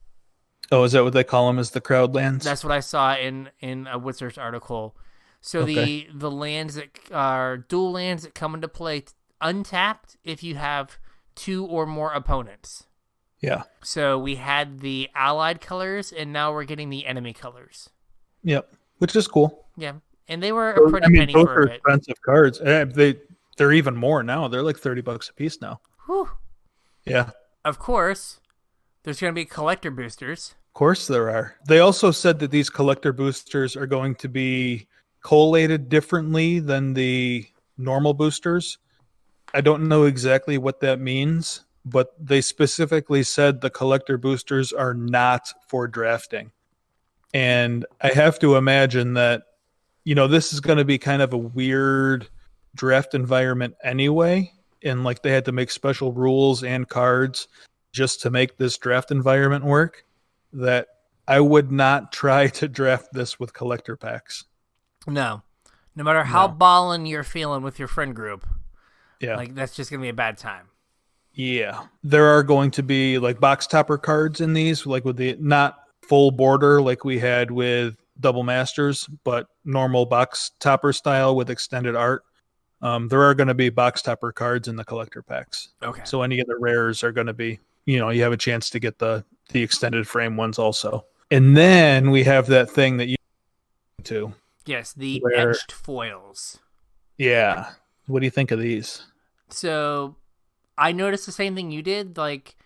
Speaker 1: Oh, is that what they call them? Is the crowdlands?
Speaker 2: That's what I saw in a Wizards article. So the lands that are dual lands that come into play untapped if you have 2 or more opponents.
Speaker 1: Yeah.
Speaker 2: So we had the allied colors, and now we're getting the enemy colors.
Speaker 1: Yep, which is cool.
Speaker 2: Yeah, and they were a pretty penny for a bit.
Speaker 1: Expensive cards. They're even more now. They're like $30 a piece now.
Speaker 2: Whew.
Speaker 1: Yeah.
Speaker 2: Of course, there's going to be collector boosters.
Speaker 1: Of course there are. They also said that these collector boosters are going to be collated differently than the normal boosters. I don't know exactly what that means, but they specifically said the collector boosters are not for drafting. And I have to imagine that, this is going to be kind of a weird draft environment anyway. And like they had to make special rules and cards just to make this draft environment work that I would not try to draft this with collector packs.
Speaker 2: No matter how ballin' you're feeling with your friend group, like that's just gonna be a bad time.
Speaker 1: Yeah, there are going to be like box topper cards in these, like with the not full border like we had with Double Masters, but normal box topper style with extended art. There are going to be box topper cards in the collector packs.
Speaker 2: Okay.
Speaker 1: So any of the rares are going to be, you have a chance to get the extended frame ones also. And then we have that thing that you to.
Speaker 2: Yes, the etched foils.
Speaker 1: Yeah. What do you think of these?
Speaker 2: So I noticed the same thing you did. Like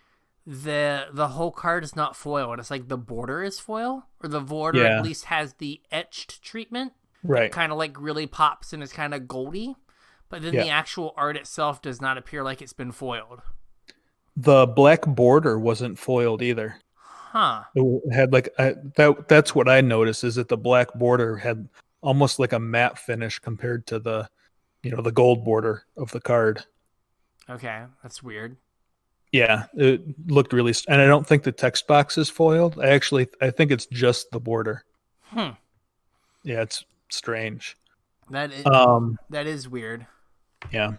Speaker 2: the whole card is not foil, and it's like the border is foil, or the border at least has the etched treatment.
Speaker 1: Right.
Speaker 2: Kind of like really pops and is kind of goldy. But then the actual art itself does not appear like it's been foiled.
Speaker 1: The black border wasn't foiled either.
Speaker 2: Huh.
Speaker 1: It had like that's what I noticed, is that the black border had almost like a matte finish compared to the the gold border of the card.
Speaker 2: Okay, that's weird.
Speaker 1: Yeah, it looked really, and I don't think the text box is foiled. I think it's just the border. Yeah, it's strange.
Speaker 2: That is weird.
Speaker 1: Yeah.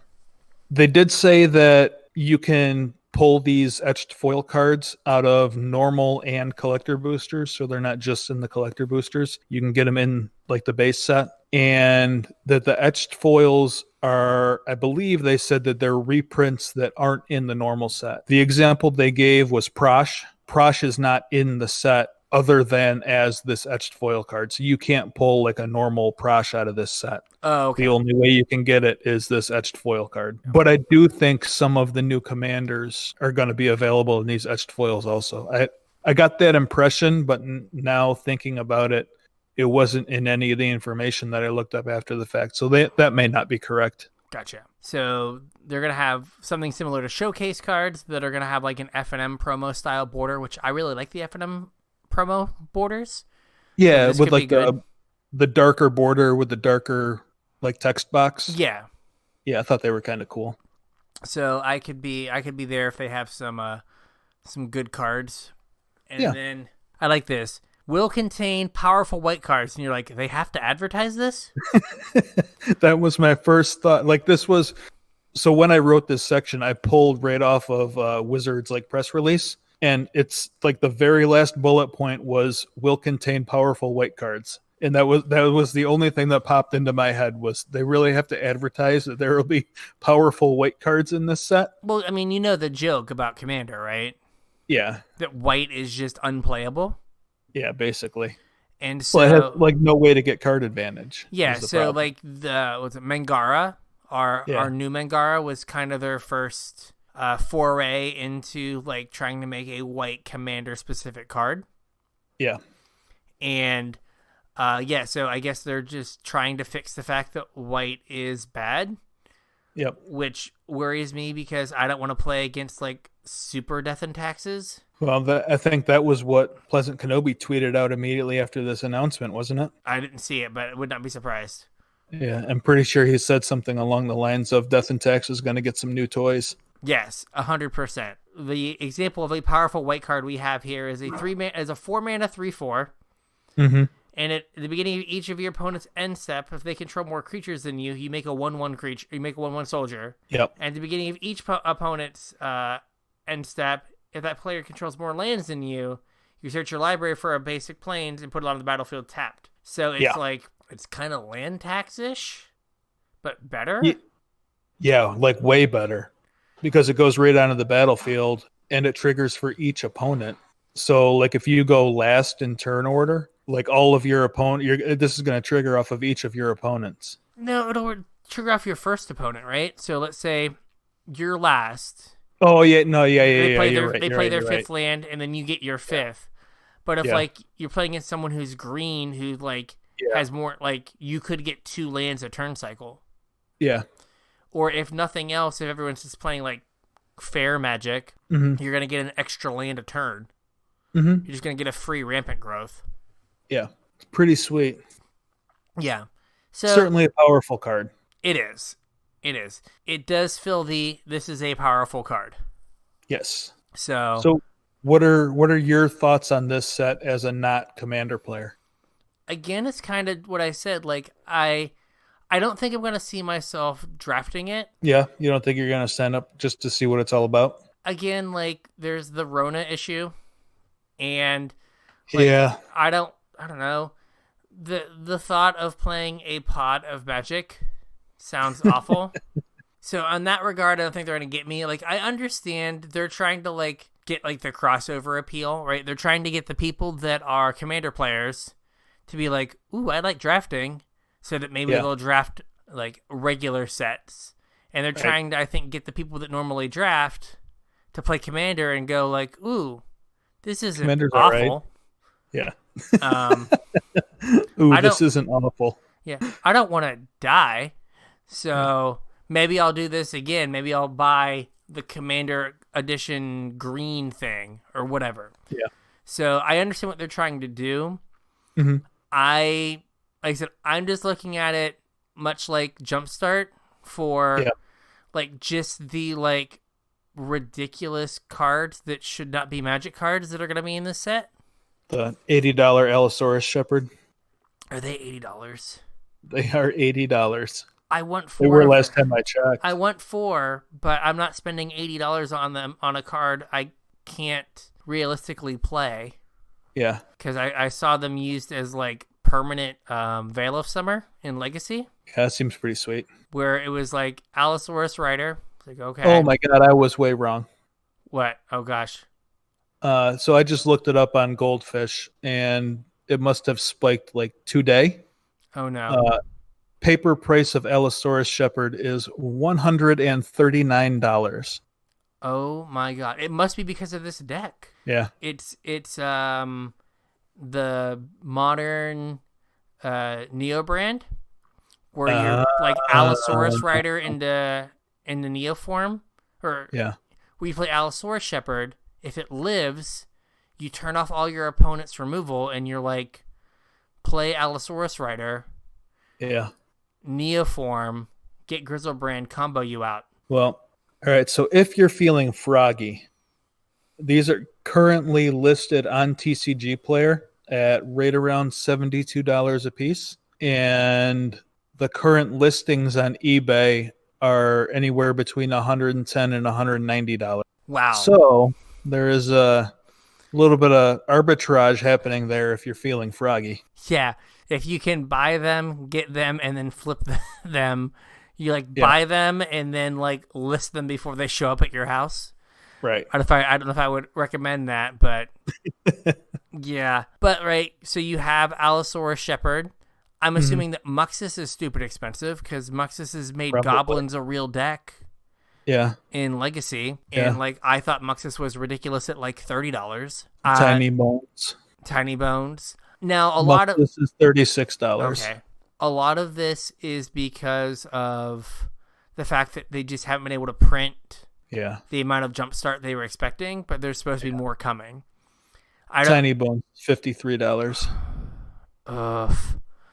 Speaker 1: They did say that you can pull these etched foil cards out of normal and collector boosters, so they're not just in the collector boosters. You can get them in like the base set, and that the etched foils are, I believe they said that they're reprints that aren't in the normal set. The example they gave was Prosh. Prosh is not in the set other than as this etched foil card. So you can't pull like a normal Prosh out of this set.
Speaker 2: Oh, okay.
Speaker 1: The only way you can get it is this etched foil card. But I do think some of the new commanders are going to be available in these etched foils also. I got that impression, but now thinking about it, it wasn't in any of the information that I looked up after the fact. So that may not be correct.
Speaker 2: Gotcha. So they're going to have something similar to showcase cards that are going to have like an F&M promo style border, which I really like the F&M promo borders.
Speaker 1: Yeah, with like the darker border with the darker like text box.
Speaker 2: Yeah.
Speaker 1: Yeah, I thought they were kind of cool.
Speaker 2: So I could be there if they have some good cards. And then I like this. Will contain powerful white cards, and you're like, they have to advertise this?
Speaker 1: That was my first thought. Like this was, so when I wrote this section, I pulled right off of Wizards like press release, and it's like the very last bullet point was will contain powerful white cards. And that was the only thing that popped into my head was they really have to advertise that there will be powerful white cards in this set.
Speaker 2: Well, I mean, you know the joke about Commander, right?
Speaker 1: Yeah.
Speaker 2: That white is just unplayable.
Speaker 1: Yeah, basically.
Speaker 2: And so
Speaker 1: it has like no way to get card advantage.
Speaker 2: Yeah, so like Mangara, our new Mangara was kind of their first foray into like trying to make a white commander specific card.
Speaker 1: Yeah.
Speaker 2: And so I guess they're just trying to fix the fact that white is bad.
Speaker 1: Yep.
Speaker 2: Which worries me because I don't want to play against like super death and taxes.
Speaker 1: Well, I think that was what Pleasant Kenobi tweeted out immediately after this announcement, wasn't it?
Speaker 2: I didn't see it, but I would not be surprised.
Speaker 1: Yeah, I'm pretty sure he said something along the lines of Death and Tax is going to get some new toys.
Speaker 2: Yes, 100%. The example of a powerful white card we have here is a 4-mana 3/4.
Speaker 1: Mm-hmm.
Speaker 2: And at the beginning of each of your opponent's end step, if they control more creatures than you, you make a 1/1 creature. You make a 1/1 soldier.
Speaker 1: Yep.
Speaker 2: And at the beginning of each opponent's end step, if that player controls more lands than you, you search your library for a basic plains and put it on the battlefield tapped. So it's like it's kind of land tax-ish, but better.
Speaker 1: Yeah, like way better, because it goes right onto the battlefield and it triggers for each opponent. So like if you go last in turn order, like all of your opponent, this is going to trigger off of each of your opponents.
Speaker 2: No, it'll trigger off your first opponent, right? So let's say you're last.
Speaker 1: Oh yeah, no, yeah.
Speaker 2: They play their fifth land, and then you get your fifth. But if like you're playing against someone who's green, who like has more, like you could get 2 lands a turn cycle.
Speaker 1: Yeah.
Speaker 2: Or if nothing else, if everyone's just playing like fair magic, you're gonna get an extra land a turn. Mm-hmm. You're just gonna get a free rampant growth.
Speaker 1: Yeah, it's pretty sweet.
Speaker 2: Yeah, so
Speaker 1: certainly a powerful card.
Speaker 2: It is. It does fill this is a powerful card.
Speaker 1: Yes.
Speaker 2: So
Speaker 1: So what are your thoughts on this set as a not commander player?
Speaker 2: again, it's kind of what I said. Like I don't think I'm gonna see myself drafting it.
Speaker 1: Yeah, you don't think you're going to sign up just to see what it's all about?
Speaker 2: Again, like there's the Rona issue, and like
Speaker 1: Yeah.
Speaker 2: I don't know. The thought of playing a pot of Magic sounds awful. So on that regard, I don't think they're gonna get me. Like I understand they're trying to like get like the crossover appeal, right? They're trying to get the people that are commander players to be like, ooh, I like drafting, so that maybe
Speaker 1: Yeah.
Speaker 2: they'll draft like regular sets. And they're
Speaker 1: Right.
Speaker 2: trying to, I think, get the people that normally draft to play commander and go like, ooh, this isn't
Speaker 1: Commander's all right.
Speaker 2: awful.
Speaker 1: Yeah.
Speaker 2: Um,
Speaker 1: Ooh,
Speaker 2: I
Speaker 1: this
Speaker 2: don't-
Speaker 1: isn't awful.
Speaker 2: yeah, I don't want to die, so maybe I'll do this again. Maybe I'll buy the Commander Edition green thing or whatever.
Speaker 1: Yeah.
Speaker 2: So I understand what they're trying to do.
Speaker 1: Mhm.
Speaker 2: Like I said, I'm just looking at it much like Jumpstart for
Speaker 1: Yeah.
Speaker 2: like just the like ridiculous cards that should not be Magic cards that are going to be in this set.
Speaker 1: The $80 Allosaurus Shepherd.
Speaker 2: Are they $80?
Speaker 1: They are $80.
Speaker 2: I want
Speaker 1: They
Speaker 2: four.
Speaker 1: were
Speaker 2: of
Speaker 1: last
Speaker 2: them.
Speaker 1: time I checked.
Speaker 2: I want 4, but I'm not spending $80 on them on a card I can't realistically play
Speaker 1: Yeah.
Speaker 2: because I saw them used as like permanent Veil of Summer in Legacy,
Speaker 1: Yeah, that seems pretty sweet.
Speaker 2: where it was like Allosaurus Rider. It's like, okay.
Speaker 1: Oh my god, I was way wrong.
Speaker 2: What? Oh gosh.
Speaker 1: So I just looked it up on Goldfish, and it must have spiked like today.
Speaker 2: Oh no.
Speaker 1: Paper price of Allosaurus Shepherd is $139.
Speaker 2: Oh my god. It must be because of this deck.
Speaker 1: Yeah.
Speaker 2: It's the modern Neo brand where you're like Allosaurus Rider in the Neo form, or
Speaker 1: Yeah.
Speaker 2: where you play Allosaurus Shepherd. If it lives, you turn off all your opponent's removal and you're like, play Allosaurus Rider,
Speaker 1: Yeah.
Speaker 2: Neo form, get Grizzlebrand, combo you out.
Speaker 1: Well, all right. So if you're feeling froggy, these are currently listed on TCG Player at right around $72 a piece. And the current listings on eBay are anywhere between $110 and $190.
Speaker 2: Wow.
Speaker 1: So there is a little bit of arbitrage happening there if you're feeling froggy.
Speaker 2: Yeah, if you can buy them, get them, and then flip them, you like buy them and then like list them before they show up at your house.
Speaker 1: Right.
Speaker 2: I don't know if I would recommend that, but yeah. But right, so you have Allosaurus Shepherd. I'm assuming that Muxus is stupid expensive because Muxus has made
Speaker 1: Probably.
Speaker 2: Goblins a real deck
Speaker 1: Yeah.
Speaker 2: in Legacy,
Speaker 1: Yeah.
Speaker 2: and like I thought Muxus was ridiculous at like $30.
Speaker 1: Tiny bones.
Speaker 2: Tiny Bones. Now
Speaker 1: This is $36.
Speaker 2: Okay. A lot of this is because of the fact that they just haven't been able to print
Speaker 1: Yeah.
Speaker 2: the amount of Jumpstart they were expecting, but there's supposed to be more coming.
Speaker 1: Tiny bones, $53.
Speaker 2: Ugh.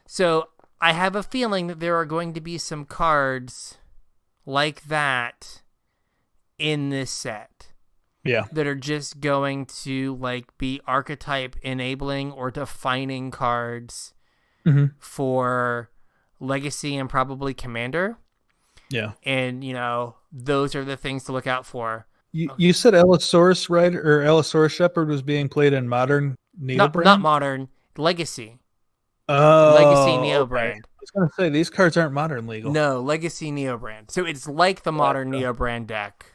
Speaker 2: So I have a feeling that there are going to be some cards like that in this set
Speaker 1: Yeah.
Speaker 2: that are just going to like be archetype enabling or defining cards for Legacy and probably Commander.
Speaker 1: Yeah.
Speaker 2: And, you know, those are the things to look out for.
Speaker 1: You said Allosaurus Rider or Allosaurus Shepherd was being played in modern Neo brand?
Speaker 2: Not modern, Legacy.
Speaker 1: Oh,
Speaker 2: Legacy Neo
Speaker 1: okay.
Speaker 2: brand.
Speaker 1: I was going to say, these cards aren't modern legal.
Speaker 2: No, Legacy Neo brand. So it's like the modern Neo brand deck,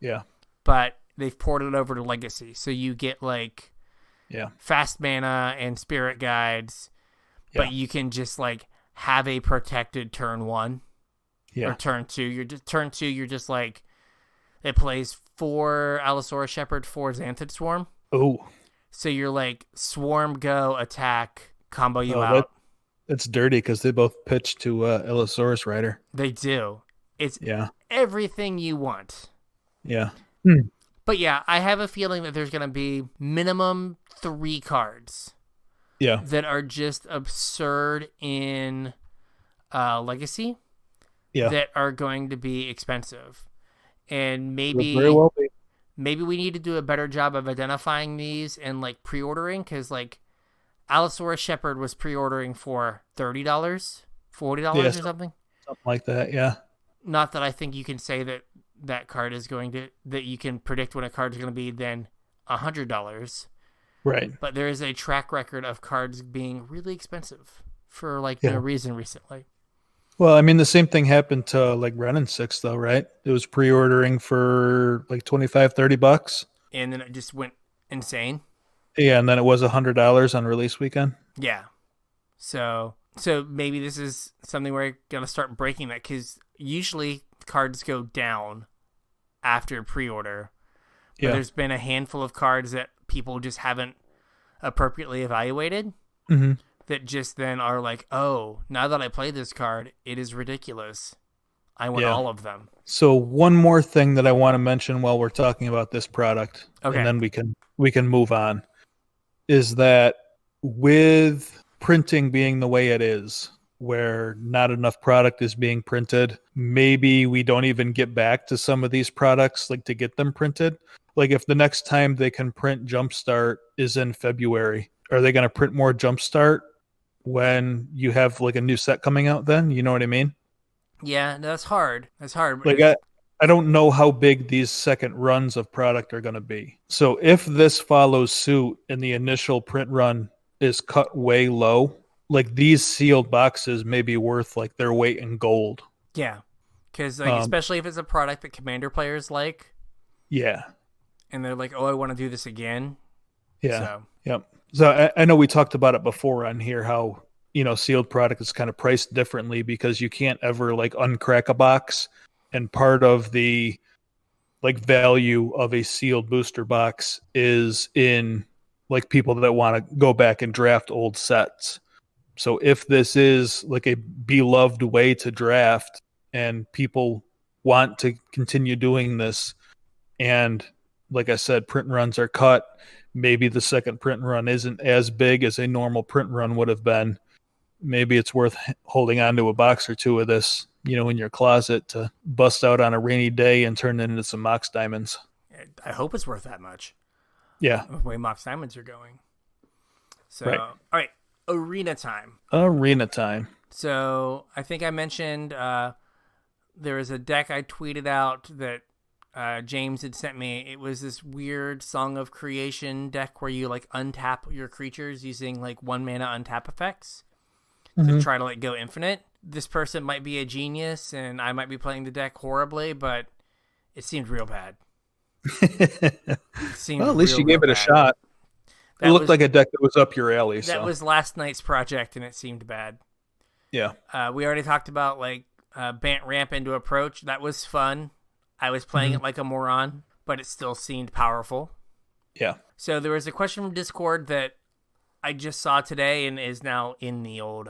Speaker 1: Yeah.
Speaker 2: but they've ported it over to Legacy. So you get like fast mana and spirit guides, but you can just like have a protected turn 1 or turn 2. You're just like, it plays 4 Allosaurus Shepherd, 4 Xanthid Swarm.
Speaker 1: Oh.
Speaker 2: So you're like swarm, go, attack, combo you out.
Speaker 1: It's dirty because they both pitch to Allosaurus Rider.
Speaker 2: They do. It's everything you want.
Speaker 1: Yeah.
Speaker 2: But yeah, I have a feeling that there's going to be minimum 3 cards that are just absurd in Legacy
Speaker 1: that
Speaker 2: are going to be expensive. And maybe
Speaker 1: very well be.
Speaker 2: maybe we need to do a better job of identifying these and like pre-ordering, because like Allosaurus Shepherd was pre-ordering for $30, $40 or something
Speaker 1: like that. Yeah.
Speaker 2: Not that I think you can say that that card is going to, that you can predict when a card is going to be then $100.
Speaker 1: Right.
Speaker 2: But there is a track record of cards being really expensive for like no reason recently.
Speaker 1: Well, I mean, the same thing happened to like Ren 6 though, right? It was pre-ordering for like $25-$30.
Speaker 2: And then it just went insane.
Speaker 1: Yeah, and then it was $100 on release weekend.
Speaker 2: Yeah. So maybe this is something where you're going to start breaking that, because usually cards go down after pre-order. But there's been a handful of cards that people just haven't appropriately evaluated that just then are like, oh, now that I play this card, it is ridiculous. I want all of them.
Speaker 1: So one more thing that I want to mention while we're talking about this product, and then we can move on, is that with printing being the way it is, where not enough product is being printed, maybe we don't even get back to some of these products like to get them printed. Like if the next time they can print Jumpstart is in February, are they going to print more Jumpstart when you have like a new set coming out then? You know what I mean?
Speaker 2: Yeah, that's hard. That's hard.
Speaker 1: Like I don't know how big these second runs of product are going to be. So if this follows suit and the initial print run is cut way low, like these sealed boxes may be worth like their weight in gold.
Speaker 2: Yeah, because like, especially if it's a product that Commander players like.
Speaker 1: Yeah.
Speaker 2: And they're like, oh, I want to do this again.
Speaker 1: Yeah. So I know we talked about it before on here, how, you know, sealed product is kind of priced differently because you can't ever like uncrack a box. And part of the like value of a sealed booster box is in like people that want to go back and draft old sets. So if this is like a beloved way to draft and people want to continue doing this, and like I said, print runs are cut, maybe the second print run isn't as big as a normal print run would have been. Maybe it's worth holding on to a box or two of this, you know, in your closet to bust out on a rainy day and turn it into some Mox Diamonds.
Speaker 2: I hope it's worth that much.
Speaker 1: Yeah.
Speaker 2: The way Mox Diamonds are going. So, all right. Arena time. So I think I mentioned there was a deck I tweeted out that James had sent me. It was this weird Song of Creation deck where you like untap your creatures using like 1 mana untap effects to try to like go infinite. This person might be a genius and I might be playing the deck horribly, but it seemed real bad.
Speaker 1: Well, at least you gave it a shot. It looked like a deck that was up your alley.
Speaker 2: That was last night's project and it seemed bad.
Speaker 1: Yeah.
Speaker 2: We already talked about like Bant Ramp into Approach. That was fun. I was playing it like a moron, but it still seemed powerful.
Speaker 1: Yeah.
Speaker 2: So there was a question from Discord that I just saw today and is now in the old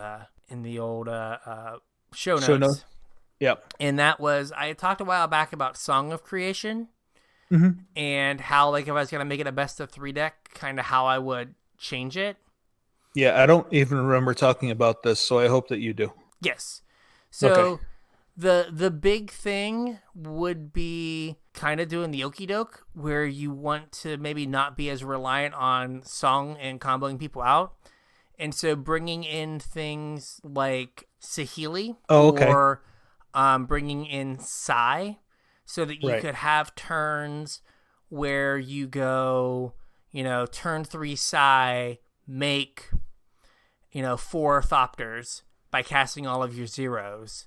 Speaker 2: show notes.
Speaker 1: Yep.
Speaker 2: And that was, I had talked a while back about Song of Creation and how like if I was gonna make it a best of 3 deck, kind of how I would change it.
Speaker 1: Yeah, I don't even remember talking about this, so I hope that you do.
Speaker 2: Yes. So the big thing would be kind of doing the okie doke, where you want to maybe not be as reliant on song and comboing people out. And so bringing in things like Saheeli or bringing in Sai so that you could have turns where you go, you know, turn 3 Sai, make, you know, 4 Thopters by casting all of your zeros.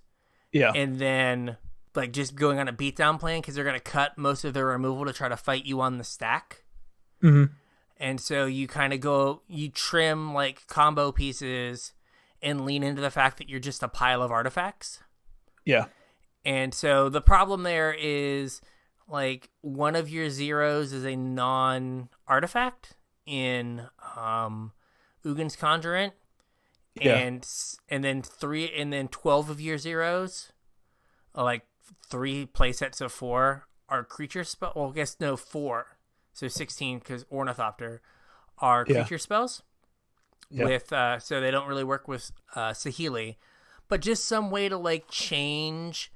Speaker 2: Yeah. And then, like, just going on a beatdown plan because they're going to cut most of their removal to try to fight you on the stack. And so you kind of you trim, like, combo pieces and lean into the fact that you're just a pile of artifacts. Yeah. And so the problem there is, like, one of your zeros is a non-artifact in Ugin's Conjurant. Yeah. And then 12 of your zeros, like 3 playsets of 4 are creature spell. Well, I guess no 4, so 16 because Ornithopter are creature spells. With so they don't really work with Saheeli, but just some way to like change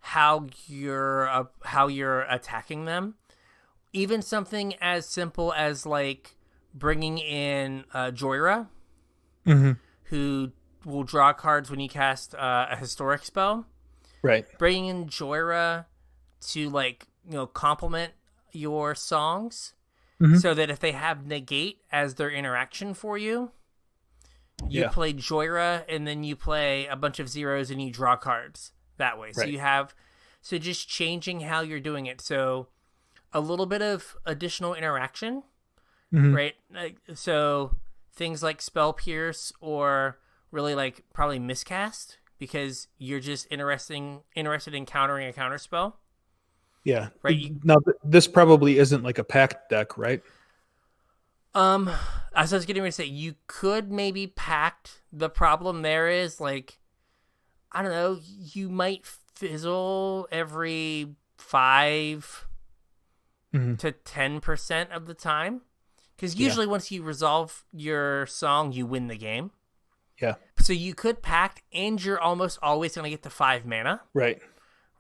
Speaker 2: how you're attacking them. even something as simple as like bringing in Joyra, who will draw cards when you cast a historic spell.
Speaker 1: Right.
Speaker 2: Bringing in Joyra to like, complement your songs, so that if they have negate as their interaction for you, you play Joyra and then you play a bunch of zeros and you draw cards that way.
Speaker 1: Right.
Speaker 2: So just changing how you're doing it. So a little bit of additional interaction, right? So things like Spell Pierce, or really like probably Miscast, because you're just interested in countering a counter spell.
Speaker 1: Yeah.
Speaker 2: Right.
Speaker 1: Now, this probably isn't like a packed deck, right?
Speaker 2: As I was getting ready to say, you could maybe pact. The problem there is, like, I don't know, you might fizzle every 5 to 10% of the time. Because usually once you resolve your song, you win the game.
Speaker 1: Yeah.
Speaker 2: So you could pact, and you're almost always going to get to 5 mana.
Speaker 1: Right.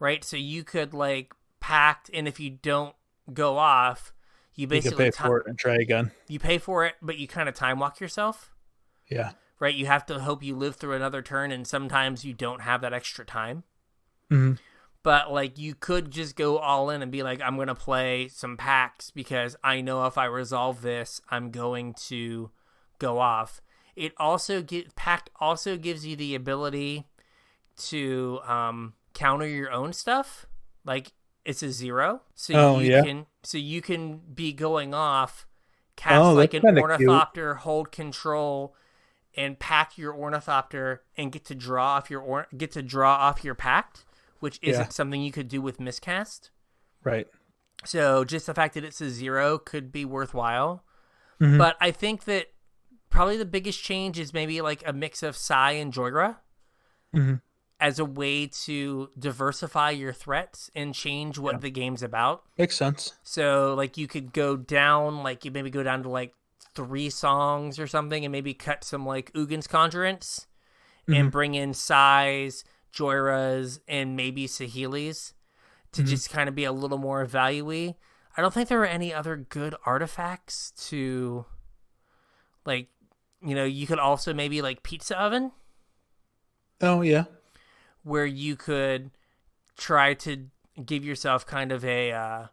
Speaker 2: Right? So you could, like, pact, and if you don't go off, you basically
Speaker 1: pay for it and try again.
Speaker 2: You pay for it, but you kind of time walk yourself.
Speaker 1: Yeah.
Speaker 2: Right? You have to hope you live through another turn, and sometimes you don't have that extra time. But, like, you could just go all in and be like, I'm going to play some packs because I know if I resolve this, I'm going to go off. It also pact also gives you the ability to counter your own stuff. Like, it's a 0, so you can be going off, cast like an Ornithopter, hold control, and pack your Ornithopter, and get to draw off your pact, which isn't something you could do with Miscast.
Speaker 1: Right.
Speaker 2: So just the fact that it's a 0 could be worthwhile. But I think that probably the biggest change is maybe like a mix of Sai and Joyra. As a way to diversify your threats and change what the game's about.
Speaker 1: Makes sense.
Speaker 2: So, like, you could go down, like, you maybe go down to, like, 3 songs or something, and maybe cut some, like, Ugin's Conjurants, and bring in Sai's, Joyra's, and maybe Saheeli's to just kind of be a little more value-y. I don't think there are any other good artifacts to, like, you could also maybe, like, Pizza Oven.
Speaker 1: Oh, yeah.
Speaker 2: Where you could try to give yourself kind of a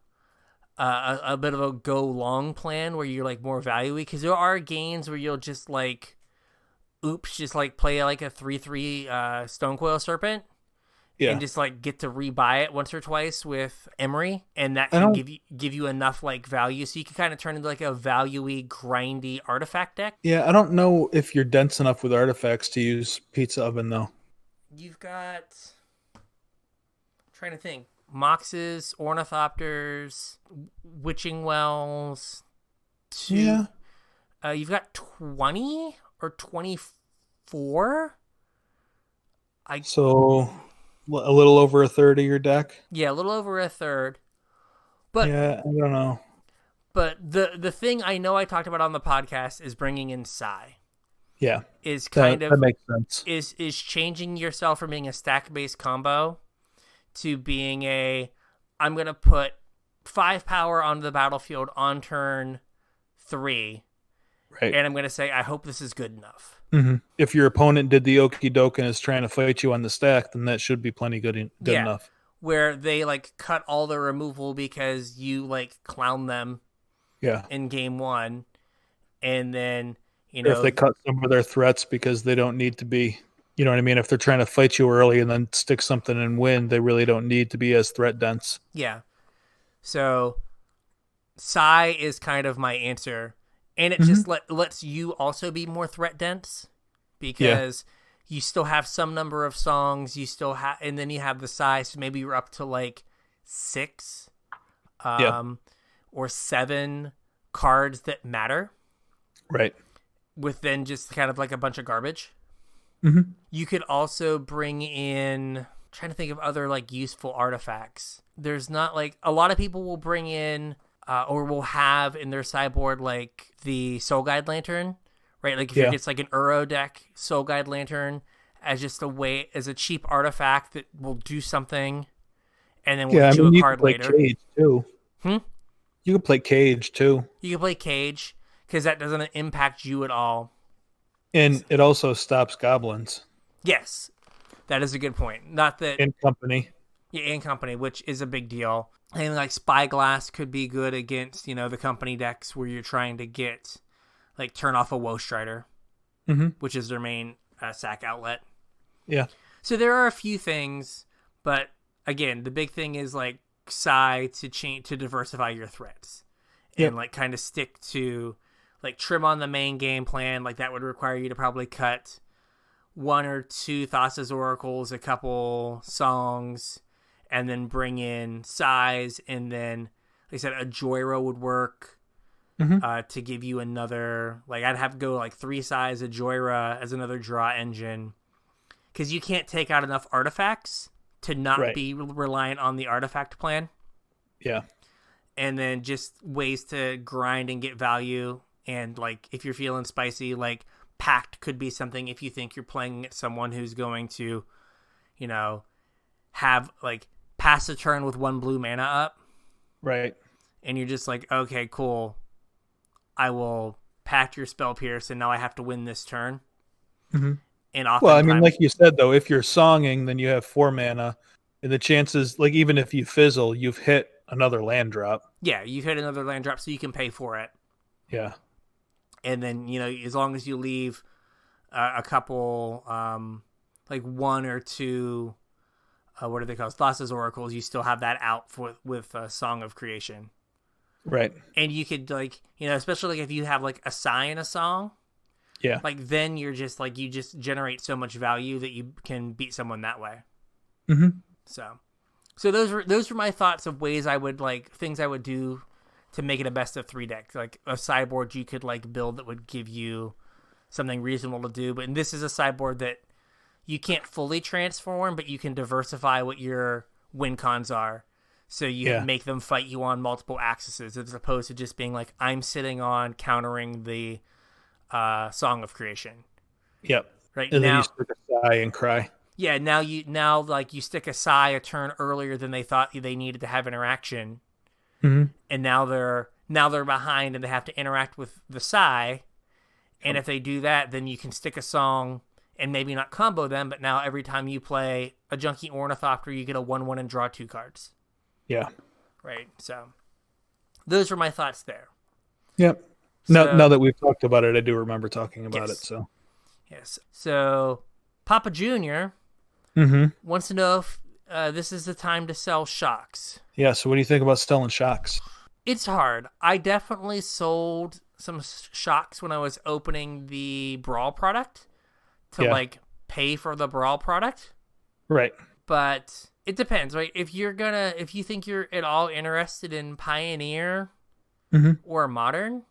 Speaker 2: bit of a go long plan where you're like more value-y, because there are games where you'll just like just like play like a 3/3 Stonecoil Serpent, and just like get to rebuy it once or twice with Emery, and that can give you enough like value, so you can kind of turn into like a value-y, grindy artifact deck.
Speaker 1: Yeah, I don't know if you're dense enough with artifacts to use Pizza Oven though.
Speaker 2: You've got, I'm trying to think, Moxes, Ornithopters, Witching Wells. You've got 20 or 24.
Speaker 1: So a little over a third of your deck.
Speaker 2: Yeah, a little over a third. But
Speaker 1: yeah, I don't know.
Speaker 2: But the thing I know I talked about on the podcast is bringing in Sai.
Speaker 1: Yeah,
Speaker 2: is kind
Speaker 1: that makes sense.
Speaker 2: Is changing yourself from being a stack-based combo to being I'm going to put 5 power onto the battlefield on turn 3,
Speaker 1: right?
Speaker 2: And I'm going to say, I hope this is good enough.
Speaker 1: If your opponent did the okie doke and is trying to fight you on the stack, then that should be plenty good enough.
Speaker 2: Where they like cut all the removal because you like clown them in game 1, and then
Speaker 1: if they cut some of their threats because they don't need to be, you know what I mean? If they're trying to fight you early and then stick something and win, they really don't need to be as threat dense.
Speaker 2: Yeah. So Sai is kind of my answer. And it just lets you also be more threat dense, because you still have some number of songs. You still have, and then you have the Sai. So maybe you're up to like 6 or 7 cards that matter.
Speaker 1: Right.
Speaker 2: With then just kind of like a bunch of garbage. You could also bring in, I'm trying to think of other like useful artifacts. There's not like, a lot of people will bring in or will have in their sideboard like the Soul Guide Lantern, right? Like if it gets like an Uro deck, Soul Guide Lantern as just a way, as a cheap artifact that will do something, and then we'll do a card later.
Speaker 1: Cage too. You can play Cage too.
Speaker 2: You can play Cage because that doesn't impact you at all.
Speaker 1: And it also stops goblins.
Speaker 2: Yes, that is a good point. Not that
Speaker 1: in company.
Speaker 2: Yeah, in company, which is a big deal. And like Spyglass could be good against, the company decks where you're trying to get, like, turn off a Woe Strider, which is their main sack outlet.
Speaker 1: Yeah.
Speaker 2: So there are a few things, but again, the big thing is like Psy to diversify your threats and like kind of stick to like trim on the main game plan. Like that would require you to probably cut 1 or 2 Thassa's Oracles, a couple songs, and then bring in Psys, and then, like I said, a Joyro would work to give you another, like I'd have to go like 3 Psys, a Joyra as another draw engine, because you can't take out enough artifacts to not be reliant on the artifact plan.
Speaker 1: Yeah.
Speaker 2: And then just ways to grind and get value, and like if you're feeling spicy, like Pact could be something if you think you're playing someone who's going to, have like pass a turn with 1 blue mana up.
Speaker 1: Right.
Speaker 2: And you're just like, okay, cool. I will Pact your Spell Pierce, and now I have to win this turn.
Speaker 1: Mm-hmm.
Speaker 2: And
Speaker 1: well, I mean, like you said, though, if you're songing, then you have 4 mana, and the chances, like even if you fizzle, you've hit another land drop.
Speaker 2: Yeah, you've hit another land drop, so you can pay for it.
Speaker 1: Yeah.
Speaker 2: And then, as long as you leave a couple, like 1 or 2, what are they called? Thassa's Oracles, you still have that out with Song of Creation.
Speaker 1: Right.
Speaker 2: And you could, like, especially like if you have like a Psy in a song.
Speaker 1: Yeah.
Speaker 2: Like then you're just like, you just generate so much value that you can beat someone that way.
Speaker 1: Mm-hmm.
Speaker 2: So those were my thoughts of ways I would like, things I would do to make it a best of 3 deck, like a sideboard you could like build that would give you something reasonable to do. But this is a sideboard that you can't fully transform, but you can diversify what your win cons are. So you make them fight you on multiple axes, as opposed to just being like, I'm sitting on countering the Song of Creation.
Speaker 1: Yep.
Speaker 2: Right.
Speaker 1: And
Speaker 2: now,
Speaker 1: then you stick a sigh and cry.
Speaker 2: Yeah. Now you stick a Psy a turn earlier than they thought they needed to have interaction.
Speaker 1: Mm-hmm.
Speaker 2: And now they're behind and they have to interact with the Psy. And if they do that, then you can stick a song and maybe not combo them, but now every time you play a Junkie Ornithopter, you get a 1/1 and draw 2 cards.
Speaker 1: Yeah.
Speaker 2: Right. So those were my thoughts there.
Speaker 1: Yep. Now that we've talked about it, I do remember talking about it. So
Speaker 2: yes. So Papa Jr. wants to know if this is the time to sell shocks.
Speaker 1: Yeah, so what do you think about selling shocks?
Speaker 2: It's hard. I definitely sold some shocks when I was opening the Brawl product to like pay for the Brawl product.
Speaker 1: Right.
Speaker 2: But it depends, right? If you think you're at all interested in Pioneer or Modern,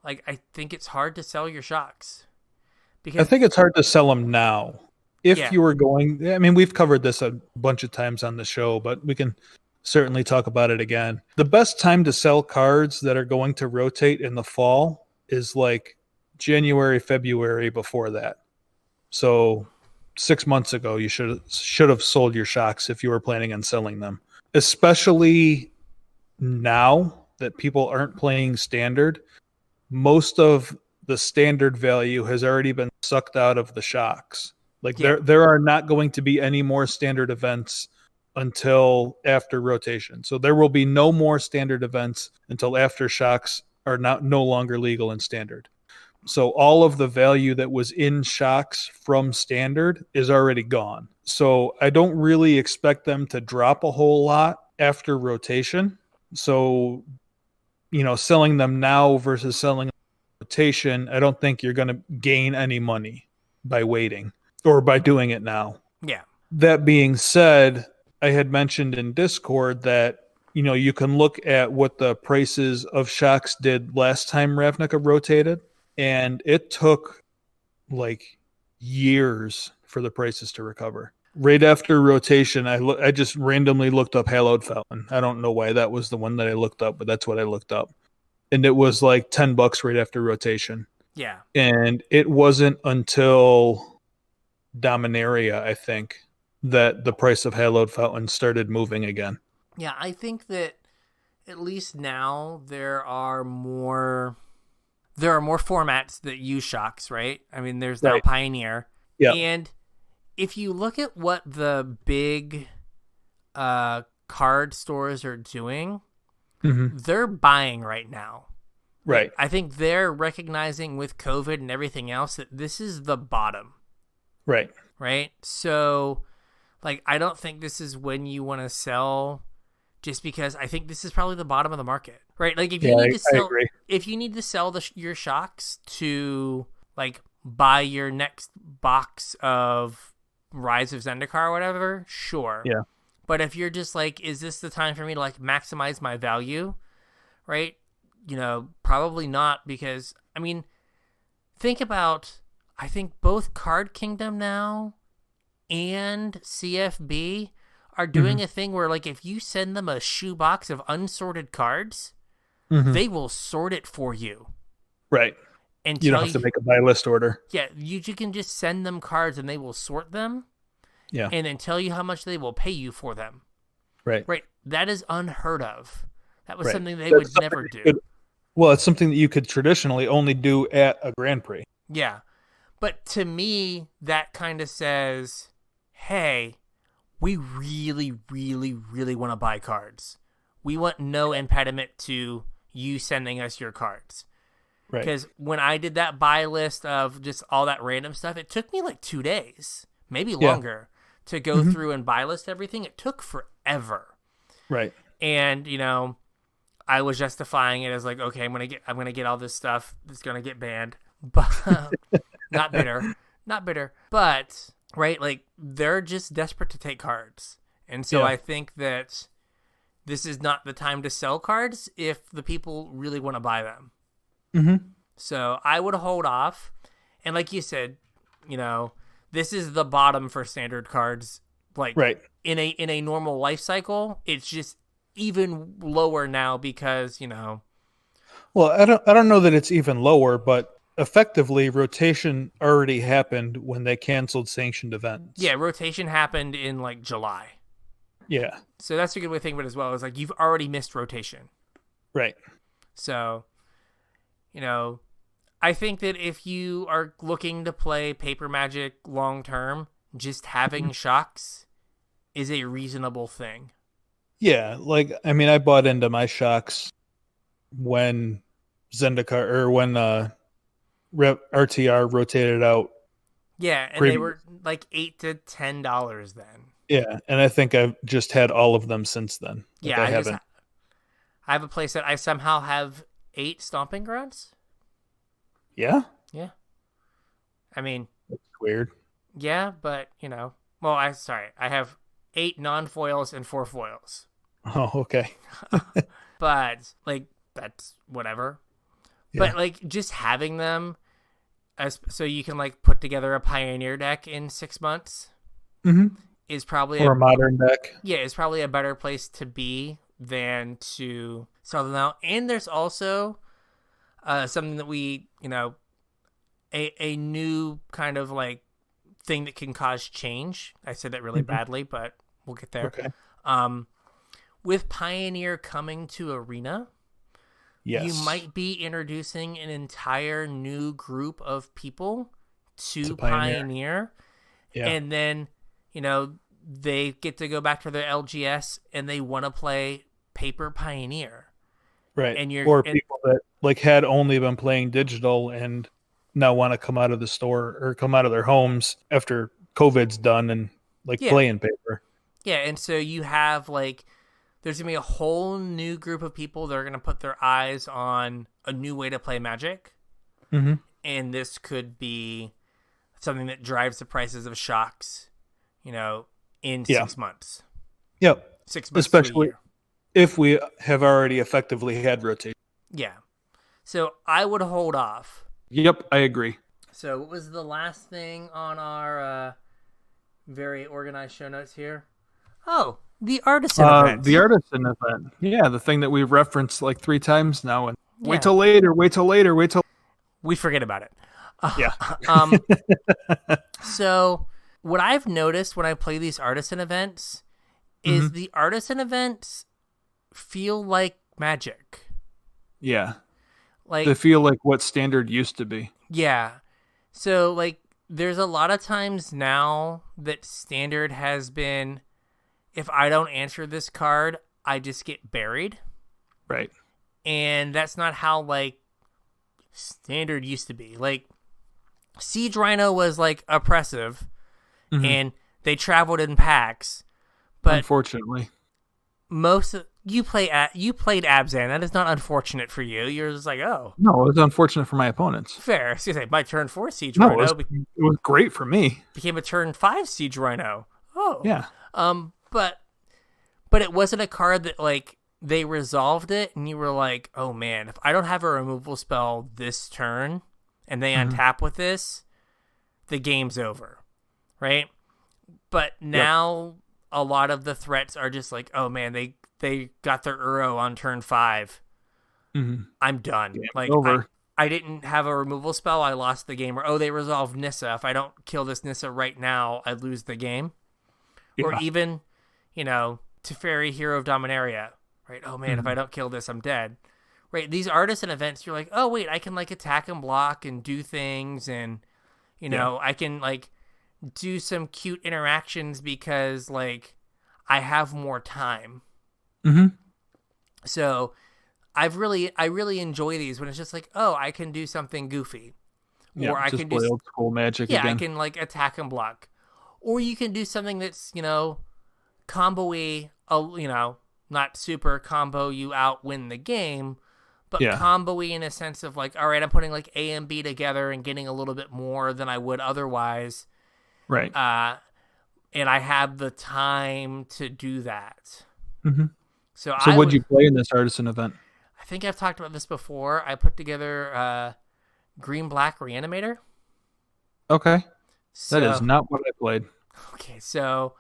Speaker 2: like I think it's hard to sell your shocks. Because
Speaker 1: I think it's hard to sell them now. If you were going, I mean, we've covered this a bunch of times on the show, but we can certainly talk about it again. The best time to sell cards that are going to rotate in the fall is like January, February before that. So 6 months ago, you should have sold your shocks if you were planning on selling them. Especially now that people aren't playing standard, most of the standard value has already been sucked out of the shocks. Like there are not going to be any more standard events until after rotation. So there will be no more standard events until after shocks are no longer legal in standard. So all of the value that was in shocks from standard is already gone. So I don't really expect them to drop a whole lot after rotation. So, selling them now versus selling rotation, I don't think you're going to gain any money by waiting or by doing it now.
Speaker 2: Yeah.
Speaker 1: That being said, I had mentioned in Discord that, you can look at what the prices of shocks did last time Ravnica rotated, and it took like years for the prices to recover. Right after rotation, I just randomly looked up Hallowed Fountain. I don't know why that was the one that I looked up, but that's what I looked up. And it was like $10 right after rotation.
Speaker 2: Yeah.
Speaker 1: And it wasn't until Dominaria, I think, that the price of Hallowed Fountain started moving again.
Speaker 2: Yeah, I think that at least now there are more formats that use shocks, right? I mean, there's now Pioneer.
Speaker 1: Yeah.
Speaker 2: And if you look at what the big card stores are doing, they're buying right now.
Speaker 1: Right.
Speaker 2: I think they're recognizing with COVID and everything else that this is the bottom.
Speaker 1: Right.
Speaker 2: Right? So, like, I don't think this is when you want to sell, just because I think this is probably the bottom of the market. Right? Like, if you need to sell, if you need to sell your shocks to, like, buy your next box of Rise of Zendikar or whatever, sure.
Speaker 1: Yeah.
Speaker 2: But if you're just like, is this the time for me to, like, maximize my value? Right? You know, probably not, because, I mean, think about, I think both Card Kingdom now and CFB are doing a thing where, like, if you send them a shoebox of unsorted cards, they will sort it for you.
Speaker 1: Right.
Speaker 2: And
Speaker 1: you don't have to make a buy list order.
Speaker 2: Yeah, you can just send them cards and they will sort them.
Speaker 1: Yeah.
Speaker 2: And then tell you how much they will pay you for them.
Speaker 1: Right.
Speaker 2: Right. That is unheard of. That was something they would never do.
Speaker 1: Well, it's something that you could traditionally only do at a Grand Prix.
Speaker 2: Yeah. But to me, that kind of says, hey, we really, really, really want to buy cards. We want no impediment to you sending us your cards.
Speaker 1: Right.
Speaker 2: Because when I did that buy list of just all that random stuff, it took me like 2 days, maybe longer, to go through and buy list everything. It took forever. Right. And, you know, I was justifying it as like, okay, I'm gonna get all this stuff that's gonna get banned. But not bitter. But right, like, they're just desperate to take cards. And so I think that this is not the time to sell cards if the people really want to buy them. So I would hold off. And like you said, you know, this is the bottom for standard cards. Like, in a normal life cycle, it's just even lower now because, you know.
Speaker 1: Well, I don't know that it's even lower, but effectively rotation already happened when they canceled sanctioned events.
Speaker 2: Yeah, rotation happened in like July.
Speaker 1: Yeah.
Speaker 2: So that's a good way to think of it as well. Is like, you've already missed rotation.
Speaker 1: Right.
Speaker 2: So, you know, I think that if you are looking to play Paper Magic long term, just having shocks is a reasonable thing.
Speaker 1: Yeah, like, I mean, I bought into my shocks when Zendikar, or when RTR rotated out.
Speaker 2: Yeah, and they were like $8 to $10 then.
Speaker 1: Yeah, and I think I've just had all of them since then. Like,
Speaker 2: yeah, I have a playset. I somehow have 8 Stomping Grounds.
Speaker 1: Yeah?
Speaker 2: Yeah. I mean,
Speaker 1: that's weird.
Speaker 2: Yeah, but, you know, well, I have 8 non-foils and 4 foils.
Speaker 1: Oh, okay.
Speaker 2: But, like, that's whatever. Yeah. But, like, just having them so you can, like, put together a Pioneer deck in 6 months is probably
Speaker 1: a modern deck.
Speaker 2: Yeah, it's probably a better place to be than to sell them out. And there's also something that we, you know, a new kind of, like, thing that can cause change. I said that really badly, but we'll get there.
Speaker 1: Okay.
Speaker 2: With Pioneer coming to Arena,
Speaker 1: yes,
Speaker 2: you might be introducing an entire new group of people to Pioneer. Yeah. And then, you know, they get to go back to their LGS and they want to play Paper Pioneer.
Speaker 1: Right. Or people that, like, had only been playing digital and now want to come out of the store or come out of their homes after COVID's done and, like, playing Paper.
Speaker 2: Yeah, and so you have, like, there's going to be a whole new group of people that are going to put their eyes on a new way to play Magic. And this could be something that drives the prices of shocks, you know, in 6 months.
Speaker 1: Yep.
Speaker 2: 6 months,
Speaker 1: especially if we have already effectively had rotation.
Speaker 2: Yeah. So I would hold off.
Speaker 1: Yep, I agree.
Speaker 2: So what was the last thing on our very organized show notes here? Oh, the Artisan event.
Speaker 1: The Artisan event. Yeah, the thing that we've referenced like 3 times now. And wait till later.
Speaker 2: We forget about it.
Speaker 1: Yeah.
Speaker 2: So what I've noticed when I play these Artisan events is the Artisan events feel like Magic.
Speaker 1: Yeah.
Speaker 2: Like,
Speaker 1: They feel like what Standard used to be.
Speaker 2: yeah. So, like, there's a lot of times now that Standard has been, if I don't answer this card, I just get buried.
Speaker 1: Right.
Speaker 2: And that's not how, like, Standard used to be. Like, Siege Rhino was, like, oppressive, and they traveled in packs. But
Speaker 1: unfortunately,
Speaker 2: you played Abzan. That is not unfortunate for you. You're just like, oh,
Speaker 1: no, it was unfortunate for my opponents.
Speaker 2: fair. So you say my turn 4 Siege
Speaker 1: No,
Speaker 2: Rhino
Speaker 1: it was great for me.
Speaker 2: became a turn 5 Siege Rhino. Oh,
Speaker 1: Yeah.
Speaker 2: But it wasn't a card that, like, they resolved it, and you were like, oh man, if I don't have a removal spell this turn, and they untap with this, the game's over, right? But now a lot of the threats are just like, oh man, they got their Uro on turn 5. I'm done.
Speaker 1: Game's
Speaker 2: like
Speaker 1: over.
Speaker 2: I didn't have a removal spell, I lost the game. Or, oh, they resolved Nissa. If I don't kill this Nissa right now, I lose the game.
Speaker 1: Yeah.
Speaker 2: Or even, Teferi, Hero of Dominaria, right? Oh man, if I don't kill this, I'm dead. Right? These Artisan events, you're like, oh wait, I can, like, attack and block and do things, and I can, like, do some cute interactions because, like, I have more time. So I really enjoy these when it's just like, oh, I can do something goofy, or I can
Speaker 1: play old school Magic.
Speaker 2: Yeah,
Speaker 1: again.
Speaker 2: I can, like, attack and block, or you can do something that's combo-y, not super combo you out win the game, but combo-y in a sense of, like, all right, I'm putting, like, A and B together and getting a little bit more than I would otherwise.
Speaker 1: Right.
Speaker 2: And I have the time to do that. So
Speaker 1: what'd you play in this Artisan event?
Speaker 2: I think I've talked about this before. I put together Green-Black Reanimator.
Speaker 1: Okay. That is not what I played.
Speaker 2: Okay, so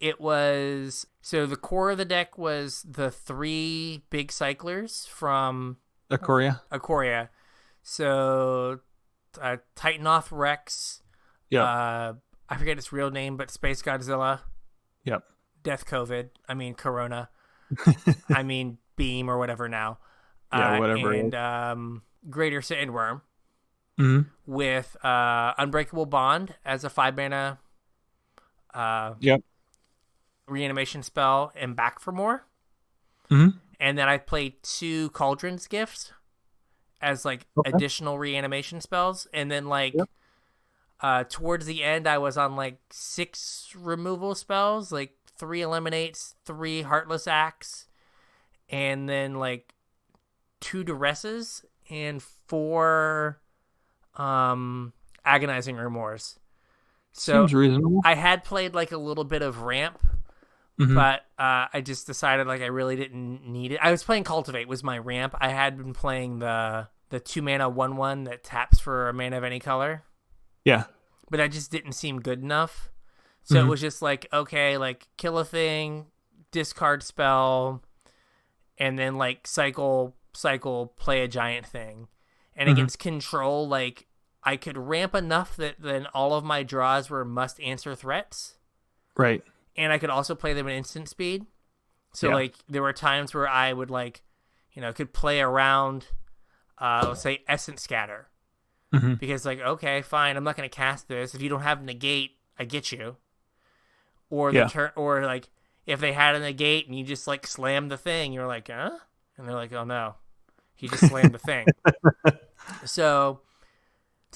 Speaker 2: it was... So the core of the deck was the 3 big cyclers from... Ikoria. So Titanoth Rex.
Speaker 1: Yeah.
Speaker 2: I forget its real name, but Space Godzilla.
Speaker 1: Yep.
Speaker 2: Death COVID. I mean, Corona. I mean, Beam or whatever now.
Speaker 1: Yeah, whatever.
Speaker 2: And Greater Sandworm. With Unbreakable Bond as a 5-mana reanimation spell and back for more. And then I played 2 Cauldron's Gifts as, like, additional reanimation spells. And then, like, towards the end, I was on, like, 6 removal spells, like 3 Eliminates, 3 Heartless Acts, and then, like, 2 Duresses and 4 Agonizing Remorse. So
Speaker 1: seems reasonable.
Speaker 2: I had played, like, a little bit of Ramp, but I just decided, like, I really didn't need it. I was playing Cultivate was my Ramp. I had been playing the 2-mana 1/1 that taps for a mana of any color.
Speaker 1: Yeah.
Speaker 2: But that just didn't seem good enough. So it was just like, okay, like, kill a thing, discard spell, and then, like, cycle, play a giant thing. And against control, like, I could ramp enough that then all of my draws were must-answer threats.
Speaker 1: Right.
Speaker 2: And I could also play them at instant speed. So, like, there were times where I would, like, could play around, let's say, Essence Scatter. Because, like, okay, fine, I'm not going to cast this. If you don't have negate, I get you. Or or, like, if they had a negate and you just, like, slam the thing, you're like, huh? And they're like, oh no, he just slammed the thing. So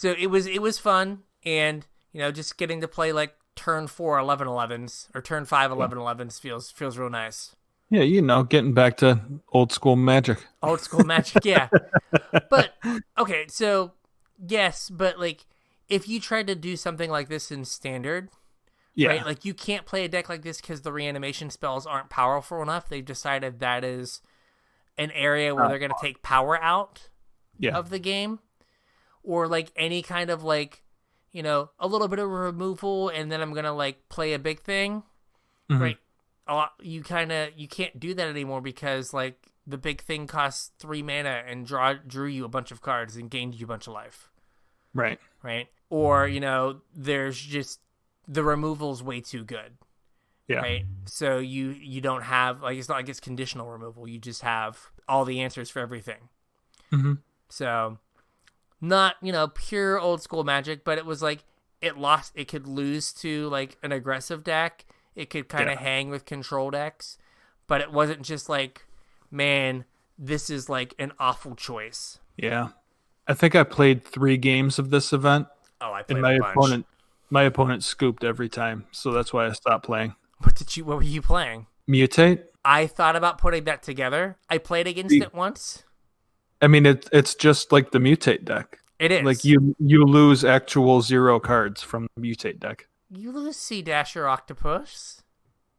Speaker 2: it was fun, and just getting to play, like, turn 4 11/11s or turn 5 11/11s feels real nice.
Speaker 1: Yeah, getting back to old school Magic.
Speaker 2: Old school Magic, yeah. But okay, so yes, but, like, if you tried to do something like this in Standard, right? Like, you can't play a deck like this because the reanimation spells aren't powerful enough. They've decided that is an area where they're going to take power out of the game, or, like, any kind of, like, a little bit of removal, and then I'm going to, like, play a big thing, right? You can't do that anymore because, like, the big thing costs 3 mana and drew you a bunch of cards and gained you a bunch of life.
Speaker 1: Right.
Speaker 2: Or, there's just the removal's way too good. Yeah. Right. So you don't have, like, it's not like it's conditional removal. You just have all the answers for everything.
Speaker 1: Mm-hmm.
Speaker 2: So, not, pure old school Magic, but it was like it could lose to like an aggressive deck. It could kind of hang with control decks, but it wasn't just like, man, this is like an awful choice.
Speaker 1: Yeah. I think I played 3 games of this event.
Speaker 2: Oh, I played a bunch.
Speaker 1: My opponent scooped every time, so that's why I stopped playing.
Speaker 2: What were you playing?
Speaker 1: Mutate?
Speaker 2: I thought about putting that together. I played against it once.
Speaker 1: I mean, it's just like the Mutate deck.
Speaker 2: It is.
Speaker 1: Like you lose actual 0 cards from the Mutate deck.
Speaker 2: You lose Sea Dasher Octopus.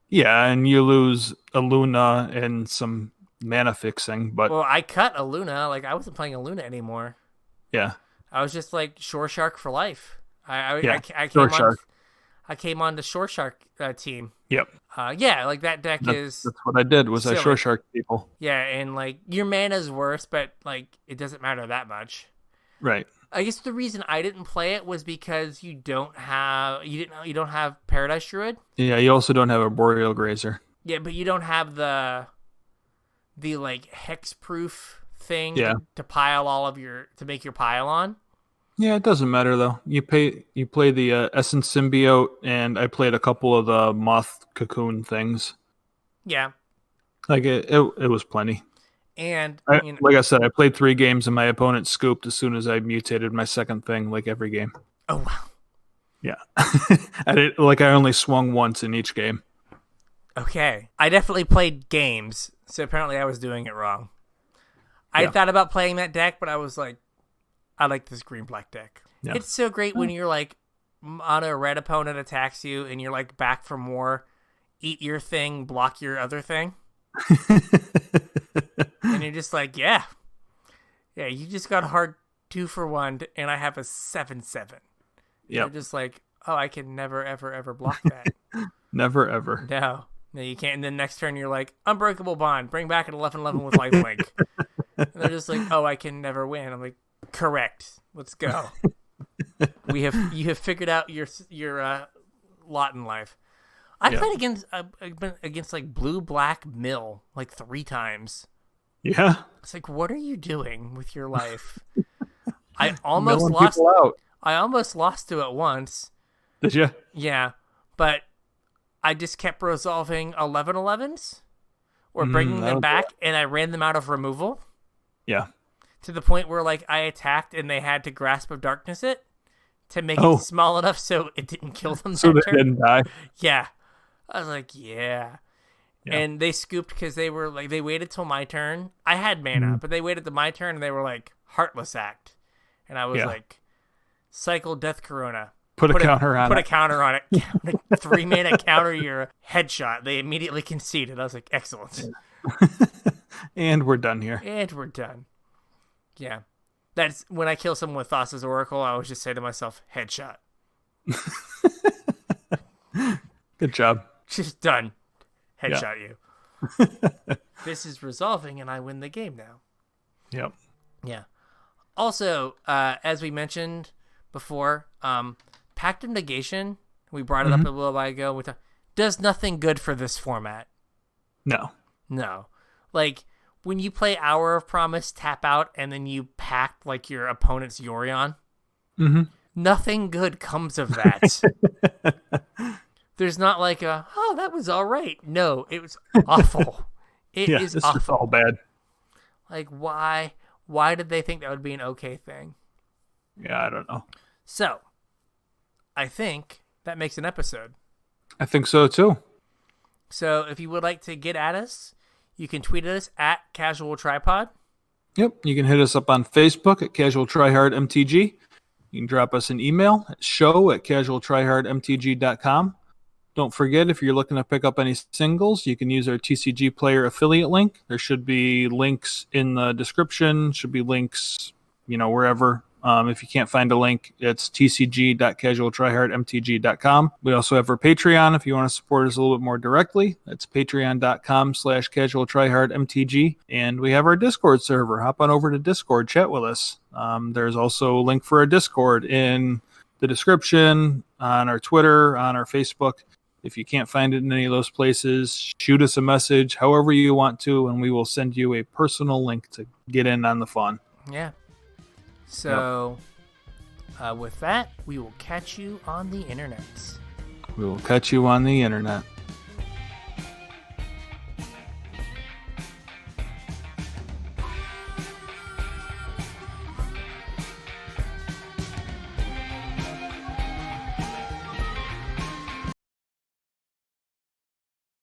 Speaker 1: Yeah, and you lose a Luna and some mana fixing, but...
Speaker 2: Well, I cut a Luna. Like, I wasn't playing a Luna anymore.
Speaker 1: Yeah.
Speaker 2: I was just like Shore Shark for life. I came on the Shore Shark team.
Speaker 1: Yep.
Speaker 2: Like that deck
Speaker 1: That's what I did, was silly. I Shore Shark people.
Speaker 2: Yeah, and like your mana's worse, but like it doesn't matter that much.
Speaker 1: Right.
Speaker 2: I guess the reason I didn't play it was because you don't have Paradise Druid.
Speaker 1: Yeah, you also don't have a Boreal Grazer.
Speaker 2: Yeah, but you don't have the like hexproof thing to pile to make your pile on.
Speaker 1: Yeah, it doesn't matter though. You play the Essence Symbiote, and I played a couple of the Moth Cocoon things.
Speaker 2: Yeah.
Speaker 1: Like it was plenty.
Speaker 2: And
Speaker 1: like I said, I played 3 games and my opponent scooped as soon as I mutated my second thing, like every game.
Speaker 2: Oh wow.
Speaker 1: Yeah. I only swung once in each game.
Speaker 2: Okay. I definitely played games, so apparently I was doing it wrong. I thought about playing that deck, but I was like, I like this green-black deck. Yeah. It's so great when you're like on a red opponent attacks you and you're like back for more, eat your thing, block your other thing. And you're just like, yeah, you just got a hard 2-for-1 and I have a 7/7. Yeah. You're just like, oh, I can never, ever, ever block that.
Speaker 1: Never, ever.
Speaker 2: No, you can't. And then next turn you're like, Unbreakable Bond, bring back an 11/11 with lifelink. And they're just like, oh, I can never win. I'm like, correct. Let's go. You have figured out your lot in life. I played against like blue-black mill like 3 times.
Speaker 1: Yeah.
Speaker 2: It's like, what are you doing with your life? I almost lost. I almost lost to it once.
Speaker 1: Did you?
Speaker 2: Yeah, but I just kept resolving 11/11s or bringing them back, and I ran them out of removal.
Speaker 1: Yeah.
Speaker 2: To the point where like I attacked and they had to Grasp of Darkness it to make it small enough so it didn't kill them.
Speaker 1: So they didn't die.
Speaker 2: Yeah. I was like, yeah. And they scooped because they were like, they waited till my turn. I had mana, but they waited till my turn and they were like, Heartless Act. And I was like, Cycle Death Corona.
Speaker 1: Put a counter on
Speaker 2: it. 3 mana counter your headshot. They immediately conceded. I was like, excellent.
Speaker 1: And we're done here.
Speaker 2: And we're done. Yeah. That's when I kill someone with Thassa's Oracle, I always just say to myself, headshot.
Speaker 1: Good job.
Speaker 2: Just done. Headshot you. This is resolving and I win the game now.
Speaker 1: Yep.
Speaker 2: Yeah. Also, as we mentioned before, Pact of Negation, we brought it up a little while ago, does nothing good for this format. No. Like, when you play Hour of Promise, tap out, and then you pact like your opponent's Yorion, nothing good comes of that. There's not like that was all right. No, it was awful. It is awful.
Speaker 1: It's all bad.
Speaker 2: Like, why? Why did they think that would be an okay thing?
Speaker 1: Yeah, I don't know.
Speaker 2: So, I think that makes an episode.
Speaker 1: I think so, too.
Speaker 2: So, if you would like to get at us, you can tweet at us at Casual Tripod.
Speaker 1: Yep, you can hit us up on Facebook at Casual Tryhard MTG. You can drop us an email at show@casualtryhardmtg.com. Don't forget, if you're looking to pick up any singles, you can use our TCG Player affiliate link. There should be links in the description, should be links, wherever. If you can't find a link, it's tcg.casualtryhardmtg.com. We also have our Patreon if you want to support us a little bit more directly. That's patreon.com/casualtryhardmtg. And we have our Discord server. Hop on over to Discord, chat with us. There's also a link for our Discord in the description, on our Twitter, on our Facebook. If you can't find it in any of those places, shoot us a message however you want to, and we will send you a personal link to get in on the fun.
Speaker 2: Yeah. So, with that, we will catch you on the internet.
Speaker 1: We will catch you on the internet.